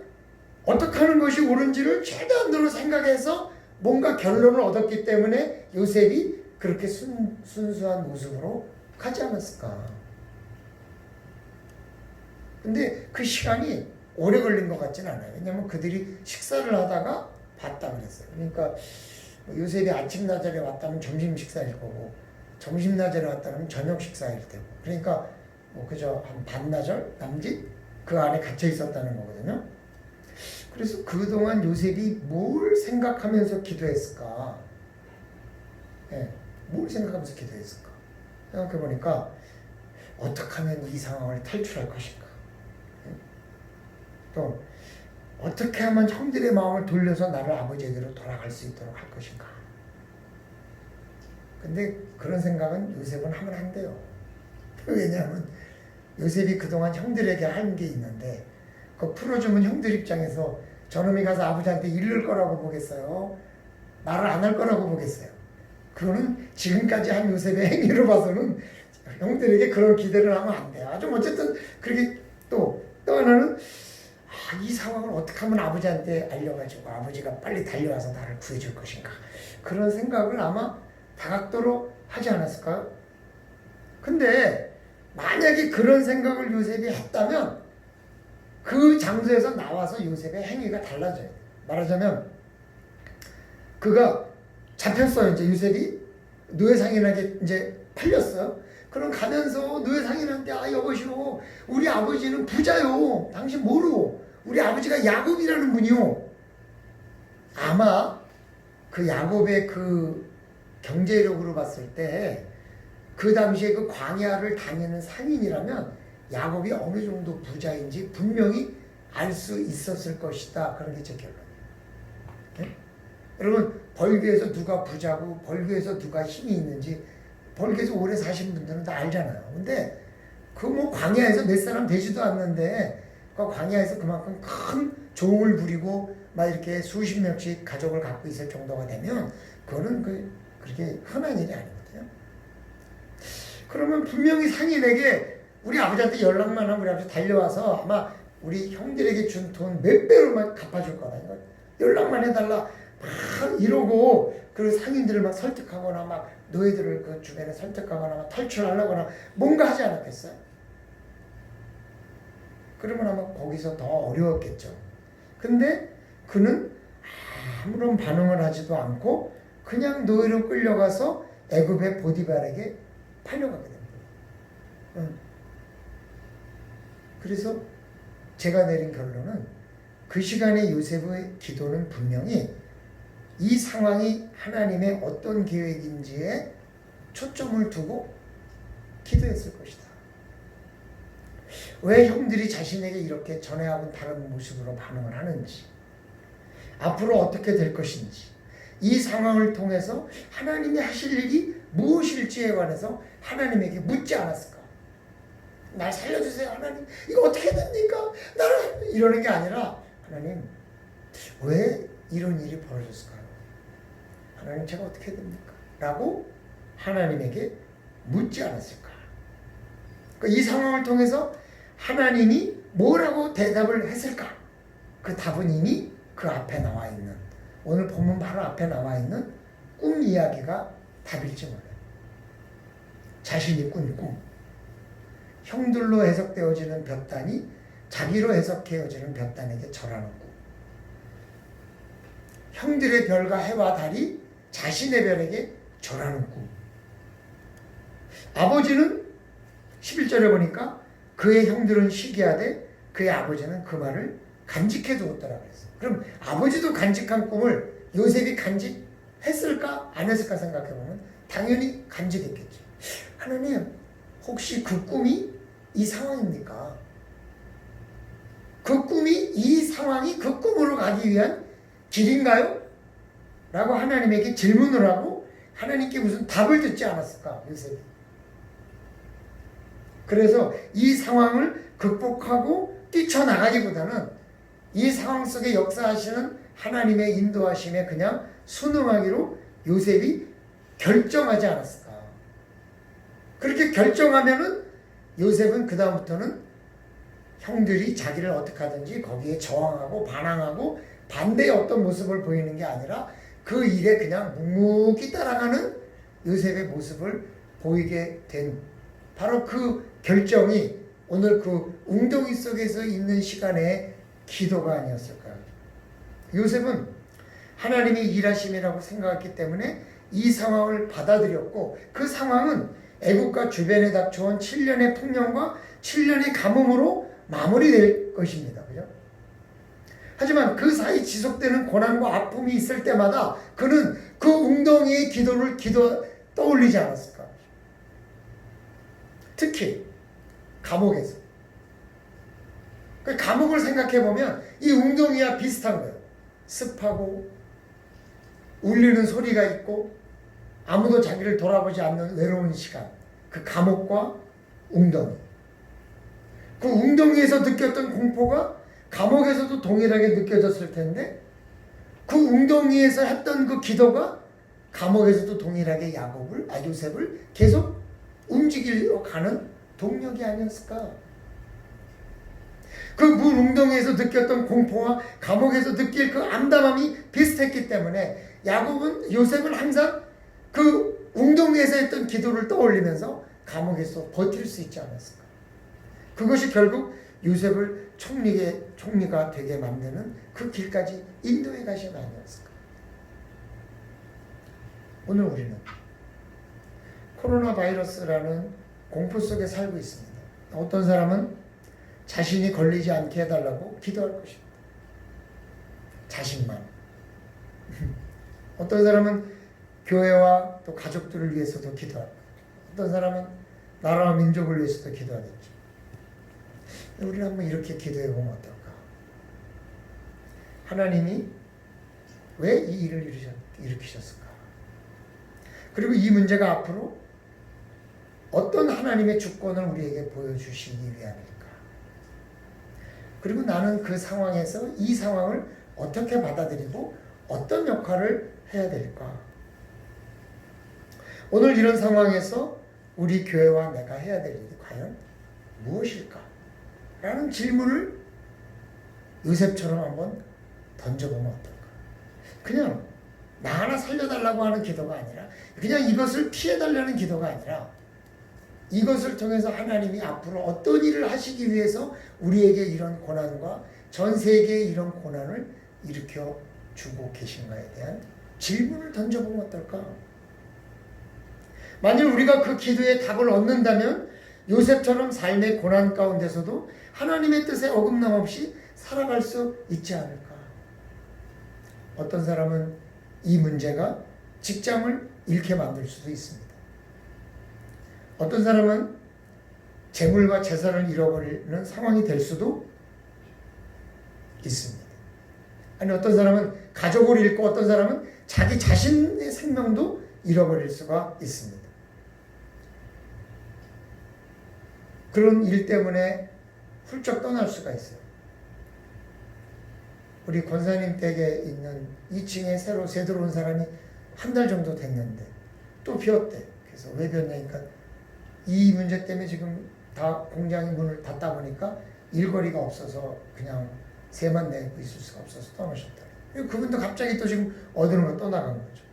어떻게 하는 것이 옳은지를 최대한으로 생각해서 뭔가 결론을 얻었기 때문에 요셉이 그렇게 순수한 모습으로 가지 않았을까? 근데 그 시간이 오래 걸린 것 같지는 않아요. 왜냐하면 그들이 식사를 하다가 봤다 그랬어요. 그러니까 요셉이 아침 나절에 왔다면 점심 식사일 거고 점심 나절에 왔다면 저녁 식사일 테고 그러니까 그저 한 반나절 남짓 그 안에 갇혀 있었다는 거거든요. 그래서 그동안 요셉이 뭘 생각하면서 기도했을까? 뭘 생각하면서 기도했을까? 생각해 보니까 어떻게 하면 이 상황을 탈출할 것인가? 또 어떻게 하면 형들의 마음을 돌려서 나를 아버지에게로 돌아갈 수 있도록 할 것인가? 근데 그런 생각은 요셉은 하면 안 돼요. 왜냐하면 요셉이 그동안 형들에게 한 게 있는데 그거 풀어주면 형들 입장에서 저놈이 가서 아버지한테 이를 거라고 보겠어요? 말을 안 할 거라고 보겠어요? 그거는 지금까지 한 요셉의 행위를 봐서는 형들에게 그런 기대를 하면 안 돼요. 좀 어쨌든 그렇게 또 하나는 이 상황을 어떻게 하면 아버지한테 알려가지고 아버지가 빨리 달려와서 나를 구해줄 것인가, 그런 생각을 아마 다각도로 하지 않았을까요? 근데 만약에 그런 생각을 요셉이 했다면 그 장소에서 나와서 요셉의 행위가 달라져요. 말하자면 그가 잡혔어요. 이제 요셉이 노예상인에게 이제 팔렸어요. 그럼 가면서 노예상인한테 여보시오, 우리 아버지는 부자요. 당신 모르고 우리 아버지가 야곱이라는 분이요. 아마 그 야곱의 그 경제력으로 봤을 때 그 당시에 그 광야를 다니는 상인이라면 야곱이 어느 정도 부자인지 분명히 알 수 있었을 것이다. 그런 게 제 결론이에요. 네? 여러분, 벌교에서 누가 부자고 벌교에서 누가 힘이 있는지 벌교에서 오래 사신 분들은 다 알잖아요. 근데 그 광야에서 몇 사람 되지도 않는데 그 광야에서 그만큼 큰 종을 부리고 막 이렇게 수십 명씩 가족을 갖고 있을 정도가 되면 그거는 그렇게 흔한 일이 아니거든요. 그러면 분명히 상인에게 우리 아버지한테 연락만 하면 우리 아버지 달려와서 아마 우리 형들에게 준 돈 몇 배로만 갚아줄 거다. 연락만 해달라 막 이러고 그 상인들을 막 설득하거나 막 노예들을 그 주변에 설득하거나 막 탈출하려거나 뭔가 하지 않았겠어요? 그러면 아마 거기서 더 어려웠겠죠. 근데 그는 아무런 반응을 하지도 않고 그냥 노예로 끌려가서 애굽의 보디발에게 팔려가게 됩니다. 그래서 제가 내린 결론은 그 시간에 요셉의 기도는 분명히 이 상황이 하나님의 어떤 계획인지에 초점을 두고 기도했을 것이다. 왜 형들이 자신에게 이렇게 전에하고는 다른 모습으로 반응을 하는지, 앞으로 어떻게 될 것인지, 이 상황을 통해서 하나님이 하실 일이 무엇일지에 관해서 하나님에게 묻지 않았을까? 날 살려주세요 하나님, 이거 어떻게 됩니까? 나를 이러는 게 아니라 하나님, 왜 이런 일이 벌어졌을까요? 하나님, 제가 어떻게 됩니까? 라고 하나님에게 묻지 않았을까? 그러니까 이 상황을 통해서 하나님이 뭐라고 대답을 했을까? 그 답은 이미 그 앞에 나와 있는, 오늘 본문 바로 앞에 나와 있는 꿈 이야기가 답일지 몰라요. 자신이 꾼 꿈, 형들로 해석되어지는 볕단이 자기로 해석해어지는 볕단에게 절하는 꿈, 형들의 별과 해와 달이 자신의 별에게 절하는 꿈. 아버지는 11절에 보니까 그의 형들은 시기하되 그의 아버지는 그 말을 간직해 두었더라 그랬어요. 그럼 아버지도 간직한 꿈을 요셉이 간직했을까 안 했을까 생각해 보면 당연히 간직했겠죠. 하나님, 혹시 그 꿈이 이 상황입니까? 그 꿈이 이 상황이 그 꿈으로 가기 위한 길인가요? 라고 하나님에게 질문을 하고 하나님께 무슨 답을 듣지 않았을까 요셉이. 그래서 이 상황을 극복하고 뛰쳐나가기보다는 이 상황 속에 역사하시는 하나님의 인도하심에 그냥 순응하기로 요셉이 결정하지 않았을까. 그렇게 결정하면은 요셉은 그 다음부터는 형들이 자기를 어떻게 하든지 거기에 저항하고 반항하고 반대의 어떤 모습을 보이는 게 아니라 그 일에 그냥 묵묵히 따라가는 요셉의 모습을 보이게 된 바로 그 결정이 오늘 그 웅덩이 속에서 있는 시간의 기도가 아니었을까요? 요셉은 하나님의 일하심이라고 생각했기 때문에 이 상황을 받아들였고 그 상황은 애국과 주변에 닥쳐온 7년의 풍년과 7년의 가뭄으로 마무리될 것입니다. 그죠? 하지만 그 사이 지속되는 고난과 아픔이 있을 때마다 그는 그 웅덩이의 기도를 떠올리지 않았을까? 특히 감옥에서. 그 감옥을 생각해 보면 이 웅덩이와 비슷한 거예요. 습하고 울리는 소리가 있고 아무도 자기를 돌아보지 않는 외로운 시간. 그 감옥과 웅덩이. 그 웅덩이에서 느꼈던 공포가 감옥에서도 동일하게 느껴졌을 텐데 그 웅덩이에서 했던 그 기도가 감옥에서도 동일하게 요셉을 계속 움직이려 가는 동력이 아니었을까? 그 물 웅덩이에서 느꼈던 공포와 감옥에서 느낄 그 암담함이 비슷했기 때문에 요셉은 항상 그 웅덩이에서 했던 기도를 떠올리면서 감옥에서 버틸 수 있지 않았을까? 그것이 결국 요셉을 총리가 되게 만드는 그 길까지 인도해 가신 아니었을까? 오늘 우리는 코로나 바이러스라는 공포 속에 살고 있습니다. 어떤 사람은 자신이 걸리지 않게 해달라고 기도할 것입니다. 자신만. 어떤 사람은 교회와 또 가족들을 위해서도 기도할 거예요. 어떤 사람은 나라와 민족을 위해서도 기도하겠죠. 우리는 한번 이렇게 기도해 보면 어떨까? 하나님이 왜 이 일을 일으키셨을까? 그리고 이 문제가 앞으로 어떤 하나님의 주권을 우리에게 보여주시기 위함일까? 그리고 나는 그 상황에서 이 상황을 어떻게 받아들이고 어떤 역할을 해야 될까? 오늘 이런 상황에서 우리 교회와 내가 해야 될 일이 과연 무엇일까? 라는 질문을 요셉처럼 한번 던져보면 어떨까? 그냥 나 하나 살려달라고 하는 기도가 아니라 그냥 이것을 피해달라는 기도가 아니라 이것을 통해서 하나님이 앞으로 어떤 일을 하시기 위해서 우리에게 이런 고난과 전 세계에 이런 고난을 일으켜 주고 계신가에 대한 질문을 던져보면 어떨까? 만일 우리가 그 기도에 답을 얻는다면 요셉처럼 삶의 고난 가운데서도 하나님의 뜻에 어긋남 없이 살아갈 수 있지 않을까? 어떤 사람은 이 문제가 직장을 잃게 만들 수도 있습니다. 어떤 사람은 재물과 재산을 잃어버리는 상황이 될 수도 있습니다. 아니 어떤 사람은 가족을 잃고 어떤 사람은 자기 자신의 생명도 잃어버릴 수가 있습니다. 그런 일 때문에 훌쩍 떠날 수가 있어요. 우리 권사님 댁에 있는 2층에 새로 들어온 사람이 한 달 정도 됐는데 또 비었대. 그래서 왜 비었냐니까 이 문제 때문에 지금 다 공장이 문을 닫다 보니까 일거리가 없어서 그냥 새만 내고 있을 수가 없어서 떠나셨다. 그분도 갑자기 또 지금 어디론가 떠나간 거죠.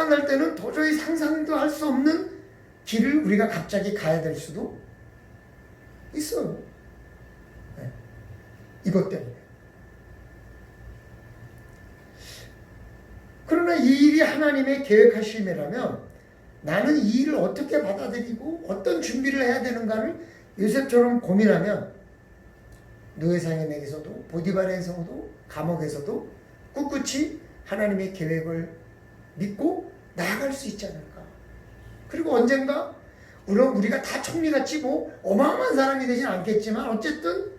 만날 때는 도저히 상상도 할 수 없는 길을 우리가 갑자기 가야 될 수도 있어요. 네. 이것 때문에. 그러나 이 일이 하나님의 계획하심이라면 나는 이 일을 어떻게 받아들이고 어떤 준비를 해야 되는가를 요셉처럼 고민하면 노예상인에게서도 보디발에서도 감옥에서도 꿋꿋이 하나님의 계획을 믿고 나아갈 수 있지 않을까. 그리고 언젠가 물론 우리가 다 총리같이 뭐 어마어마한 사람이 되진 않겠지만 어쨌든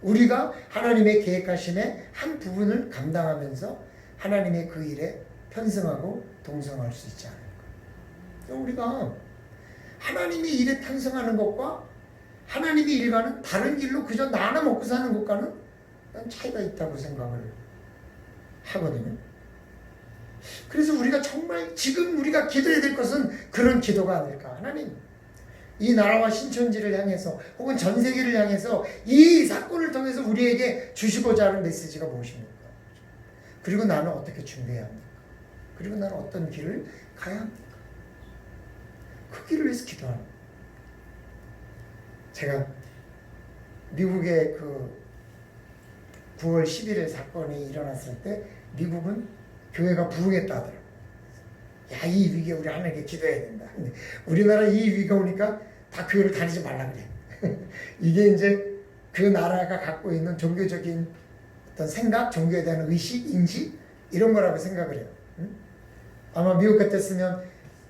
우리가 하나님의 계획하심의 한 부분을 감당하면서 하나님의 그 일에 편승하고 동성할 수 있지 않을까. 우리가 하나님이 일에 편승하는 것과 하나님의 일과는 다른 길로 그저 나 하나 먹고 사는 것과는 차이가 있다고 생각을 하거든요. 그래서 우리가 정말 지금 우리가 기도해야 될 것은 그런 기도가 아닐까. 하나님, 이 나라와 신천지를 향해서 혹은 전 세계를 향해서 이 사건을 통해서 우리에게 주시고자 하는 메시지가 무엇입니까? 그리고 나는 어떻게 준비해야 합니까? 그리고 나는 어떤 길을 가야 합니까? 그 길을 위해서 기도하는 거예요. 제가 미국의 그 9월 11일 사건이 일어났을 때 미국은 교회가 부흥했다 하더라고요. 야, 이 위기에 우리 하나님께 기도해야 된다. 근데 우리나라 이 위기가 오니까 다 교회를 다니지 말라 그래. 이게 이제 그 나라가 갖고 있는 종교적인 어떤 생각, 종교에 대한 의식, 인지 이런 거라고 생각을 해요. 아마 미국 같았으면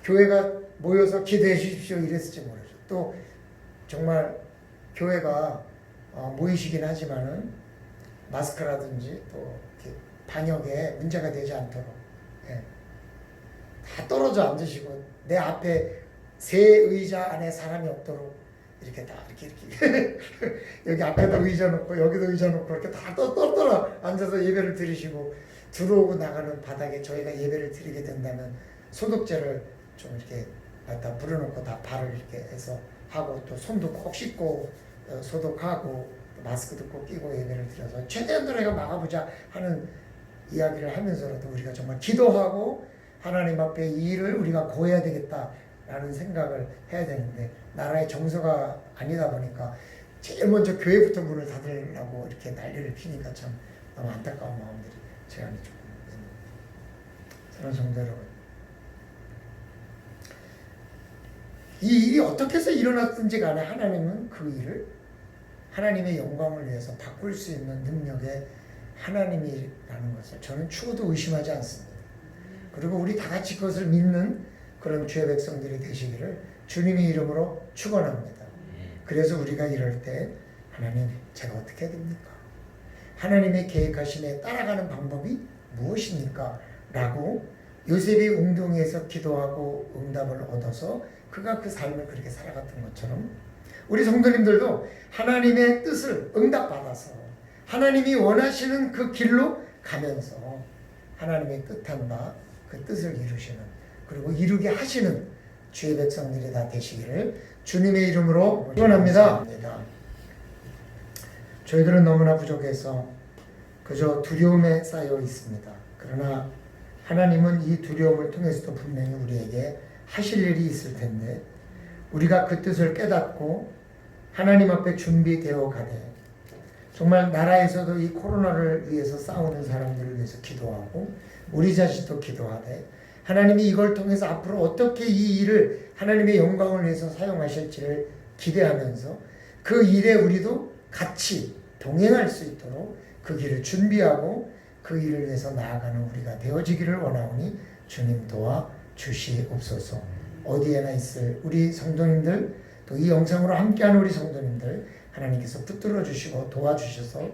교회가 모여서 기도해 주십시오 이랬을지 모르죠. 또 정말 교회가 모이시긴 하지만은 마스크라든지 또 이렇게 방역에 문제가 되지 않도록 다 떨어져 앉으시고 내 앞에 세 의자 안에 사람이 없도록 이렇게 다 이렇게 여기 앞에도 의자 놓고 여기도 의자 놓고 이렇게 다 떨어져 앉아서 예배를 드리시고 들어오고 나가는 바닥에 저희가 예배를 드리게 된다면 소독제를 좀 이렇게 갖다 불어놓고 다 발을 이렇게 해서 하고 또 손도 꼭 씻고 소독하고 마스크도 꼭 끼고 예배를 드려서 최대한 우리가 막아보자 하는 이야기를 하면서라도 우리가 정말 기도하고 하나님 앞에 이 일을 우리가 고해야 되겠다라는 생각을 해야 되는데 나라의 정서가 아니다 보니까 제일 먼저 교회부터 문을 닫으려고 이렇게 난리를 피니까 참 너무 안타까운 마음들이 제 안에 조금 있습니다. 사랑하는 성도 여러분, 이 일이 어떻게 해서 일어났든지 간에 하나님은 그 일을 하나님의 영광을 위해서 바꿀 수 있는 능력의 하나님이라는 것을 저는 추호도 의심하지 않습니다. 그리고 우리 다 같이 그것을 믿는 그런 주의 백성들이 되시기를 주님의 이름으로 축원합니다. 그래서 우리가 이럴 때 하나님 제가 어떻게 해야 됩니까? 하나님의 계획하심에 따라가는 방법이 무엇입니까? 라고 요셉이 웅덩이에서 기도하고 응답을 얻어서 그가 그 삶을 그렇게 살아갔던 것처럼 우리 성도님들도 하나님의 뜻을 응답받아서 하나님이 원하시는 그 길로 가면서 하나님의 뜻한 바 그 뜻을 이루시는 그리고 이루게 하시는 주의 백성들이 다 되시기를 주님의 이름으로 축원합니다. 저희들은 너무나 부족해서 그저 두려움에 쌓여 있습니다. 그러나 하나님은 이 두려움을 통해서도 분명히 우리에게 하실 일이 있을 텐데 우리가 그 뜻을 깨닫고 하나님 앞에 준비되어 가되 정말 나라에서도 이 코로나를 위해서 싸우는 사람들을 위해서 기도하고 우리 자신도 기도하되 하나님이 이걸 통해서 앞으로 어떻게 이 일을 하나님의 영광을 위해서 사용하실지를 기대하면서 그 일에 우리도 같이 동행할 수 있도록 그 길을 준비하고 그 일을 위해서 나아가는 우리가 되어지기를 원하오니 주님 도와 주시옵소서. 어디에나 있을 우리 성도님들 또 이 영상으로 함께하는 우리 성도님들 하나님께서 붙들어 주시고 도와주셔서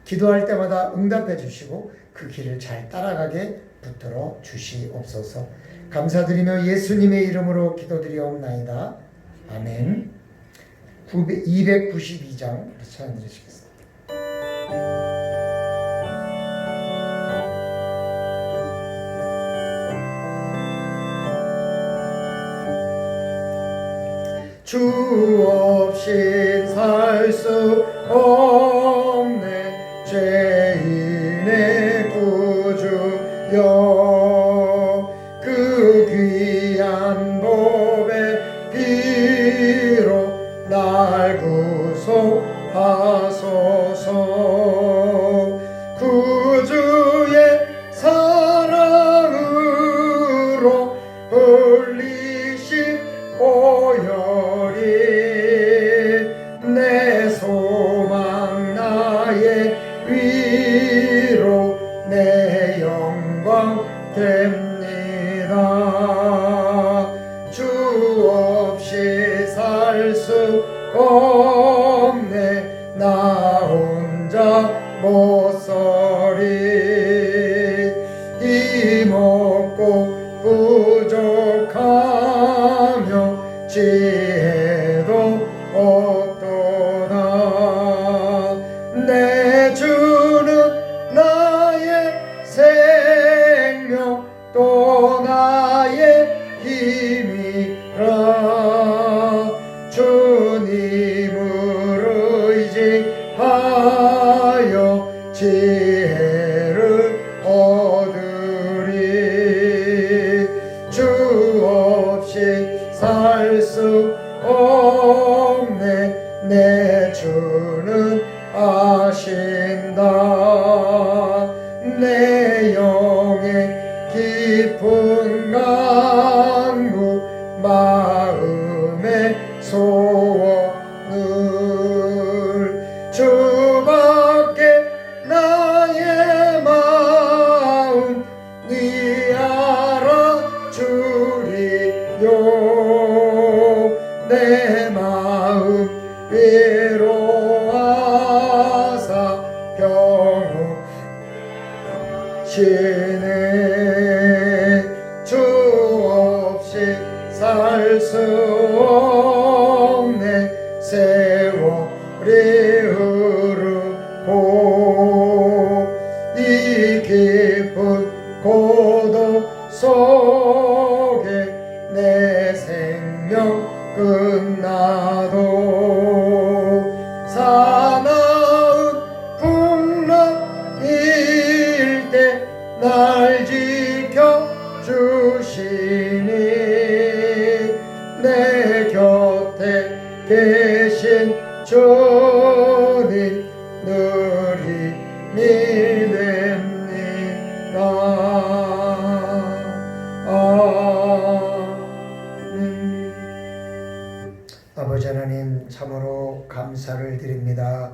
기도할 때마다 응답해 주시고 그 길을 잘 따라가게 붙들어 주시옵소서. 감사드리며 예수님의 이름으로 기도드리옵나이다. 아멘. 292장 찬양 드리시겠습니다. 주 없인 살 수 없네 죄인의 구주여 그 못서리 힘없고 부족하며 지혜도 없도다 내 주는 나의 생명 또 나의 힘이라 주님을 의지하여 지혜를 얻으리 주 없이 살 수 없네 내 주는 아신다 내 영의 깊은 간구 마음의 소원을 주밖에 나의 마음 네 알아주리요 내 마음 위로하사 병우시네 주 없이 살 수 없네 세월이 흐르고 이 깊은 고독 속에 내 생명 끝나도 사나운 풍랑일 때 날 지켜주시니 내 곁에 계신 주님 늘 힘이 됩니다. 아멘. 아버지 하나님 참으로 감사를 드립니다.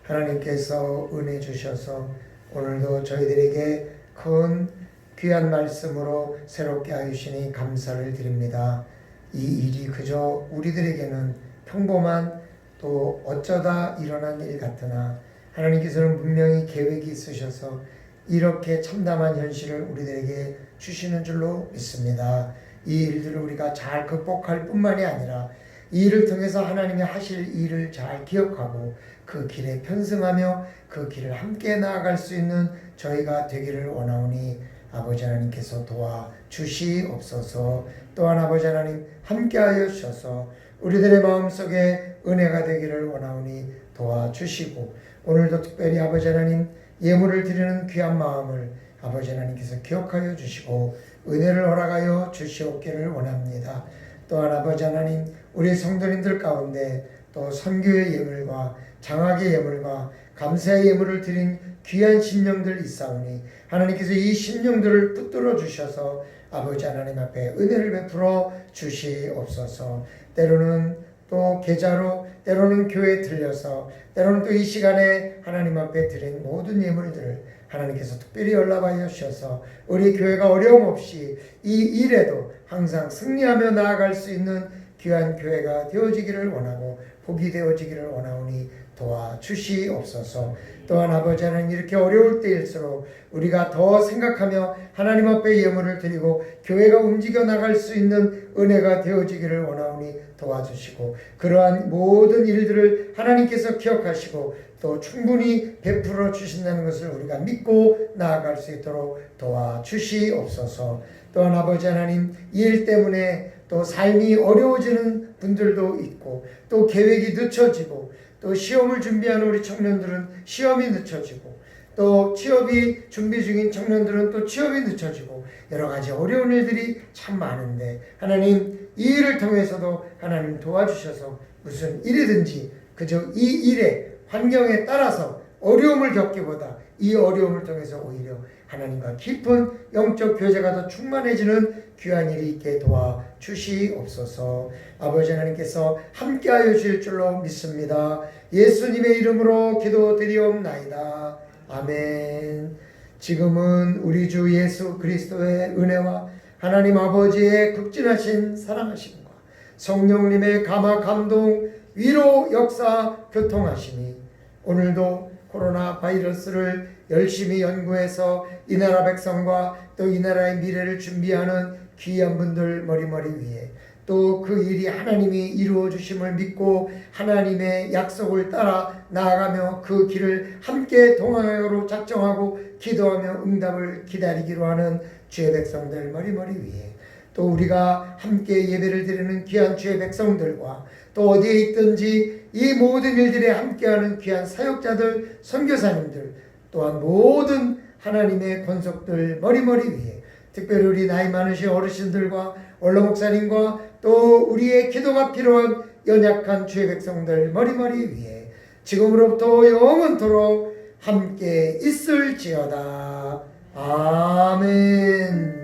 하나님께서 은혜 주셔서 오늘도 저희들에게 큰 귀한 말씀으로 새롭게 하시니 감사를 드립니다. 이 일이 그저 우리들에게는 평범한 또 어쩌다 일어난 일 같으나 하나님께서는 분명히 계획이 있으셔서 이렇게 참담한 현실을 우리들에게 주시는 줄로 믿습니다. 이 일들을 우리가 잘 극복할 뿐만이 아니라 이 일을 통해서 하나님이 하실 일을 잘 기억하고 그 길에 편승하며 그 길을 함께 나아갈 수 있는 저희가 되기를 원하오니 아버지 하나님께서 도와주시옵소서. 또한 아버지 하나님 함께하여 주셔서 우리들의 마음속에 은혜가 되기를 원하오니 도와주시고 오늘도 특별히 아버지 하나님 예물을 드리는 귀한 마음을 아버지 하나님께서 기억하여 주시고 은혜를 허락하여 주시옵기를 원합니다. 또한 아버지 하나님 우리 성도님들 가운데 또 선교의 예물과 장학의 예물과 감사의 예물을 드린 귀한 심령들 있사오니 하나님께서 이 심령들을 붙들어 주셔서 아버지 하나님 앞에 은혜를 베풀어 주시옵소서. 때로는 또 계좌로 때로는 교회에 들려서 때로는 또 이 시간에 하나님 앞에 드린 모든 예물들을 하나님께서 특별히 연락하여 주셔서 우리 교회가 어려움 없이 이 일에도 항상 승리하며 나아갈 수 있는 귀한 교회가 되어지기를 원하고 복이 되어지기를 원하오니 도와주시옵소서. 또한 아버지 하나님 이렇게 어려울 때일수록 우리가 더 생각하며 하나님 앞에 예물을 드리고 교회가 움직여 나갈 수 있는 은혜가 되어지기를 원하오니 도와주시고 그러한 모든 일들을 하나님께서 기억하시고 또 충분히 베풀어 주신다는 것을 우리가 믿고 나아갈 수 있도록 도와주시옵소서. 또한 아버지 하나님 이 일 때문에 또 삶이 어려워지는 분들도 있고 또 계획이 늦춰지고 또 시험을 준비하는 우리 청년들은 시험이 늦춰지고 또 취업이 준비 중인 청년들은 또 취업이 늦춰지고 여러 가지 어려운 일들이 참 많은데 하나님 이 일을 통해서도 하나님 도와주셔서 무슨 일이든지 그저 이 일의 환경에 따라서 어려움을 겪기보다 이 어려움을 통해서 오히려 하나님과 깊은 영적 교제가 더 충만해지는 귀한 일이 있게 도와주시옵소서. 아버지 하나님께서 함께하여 주실 줄로 믿습니다. 예수님의 이름으로 기도드리옵나이다. 아멘. 지금은 우리 주 예수 그리스도의 은혜와 하나님 아버지의 극진하신 사랑하심과 성령님의 감화 감동 위로 역사 교통하심이 오늘도 코로나 바이러스를 열심히 연구해서 이 나라 백성과 또 이 나라의 미래를 준비하는 귀한 분들 머리머리 위에 또 그 일이 하나님이 이루어 주심을 믿고 하나님의 약속을 따라 나아가며 그 길을 함께 동행하기로 작정하고 기도하며 응답을 기다리기로 하는 주의 백성들 머리머리 위에 또 우리가 함께 예배를 드리는 귀한 주의 백성들과 또 어디에 있든지 이 모든 일들에 함께하는 귀한 사역자들, 선교사님들 또한 모든 하나님의 권속들 머리머리 위에 특별히 우리 나이 많으신 어르신들과 원로 목사님과 또 우리의 기도가 필요한 연약한 주의 백성들 머리머리 위에 지금으로부터 영원토록 함께 있을지어다. 아멘.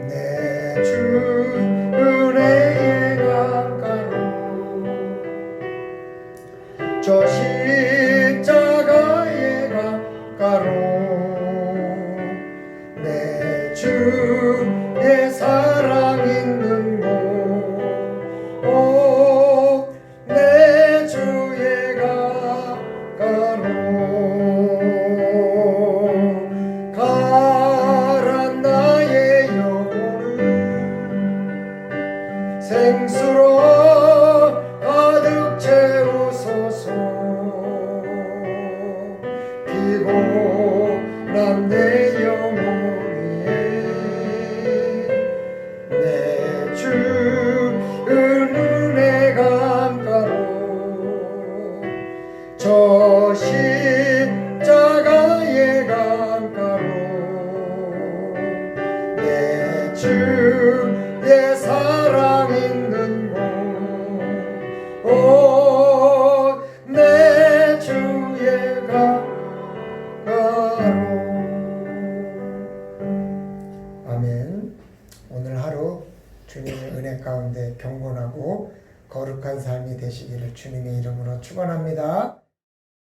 내 주 은혜의 강가로 저 십자가의 강가로 내 주의 사랑 있는 곳 내 주의 강가로 가란 나의 영혼을 생수로 가득 채우소서 피곤한 내 영혼 위에 내 주 은혜 강가로 저 십자가의 강가로 내 주의 사랑 있는 곳 내 주의 강가로. 아멘. 오늘 하루 주님의 은혜 가운데 경건하고 거룩한 삶이 되시기를 주님의 이름으로 축원합니다.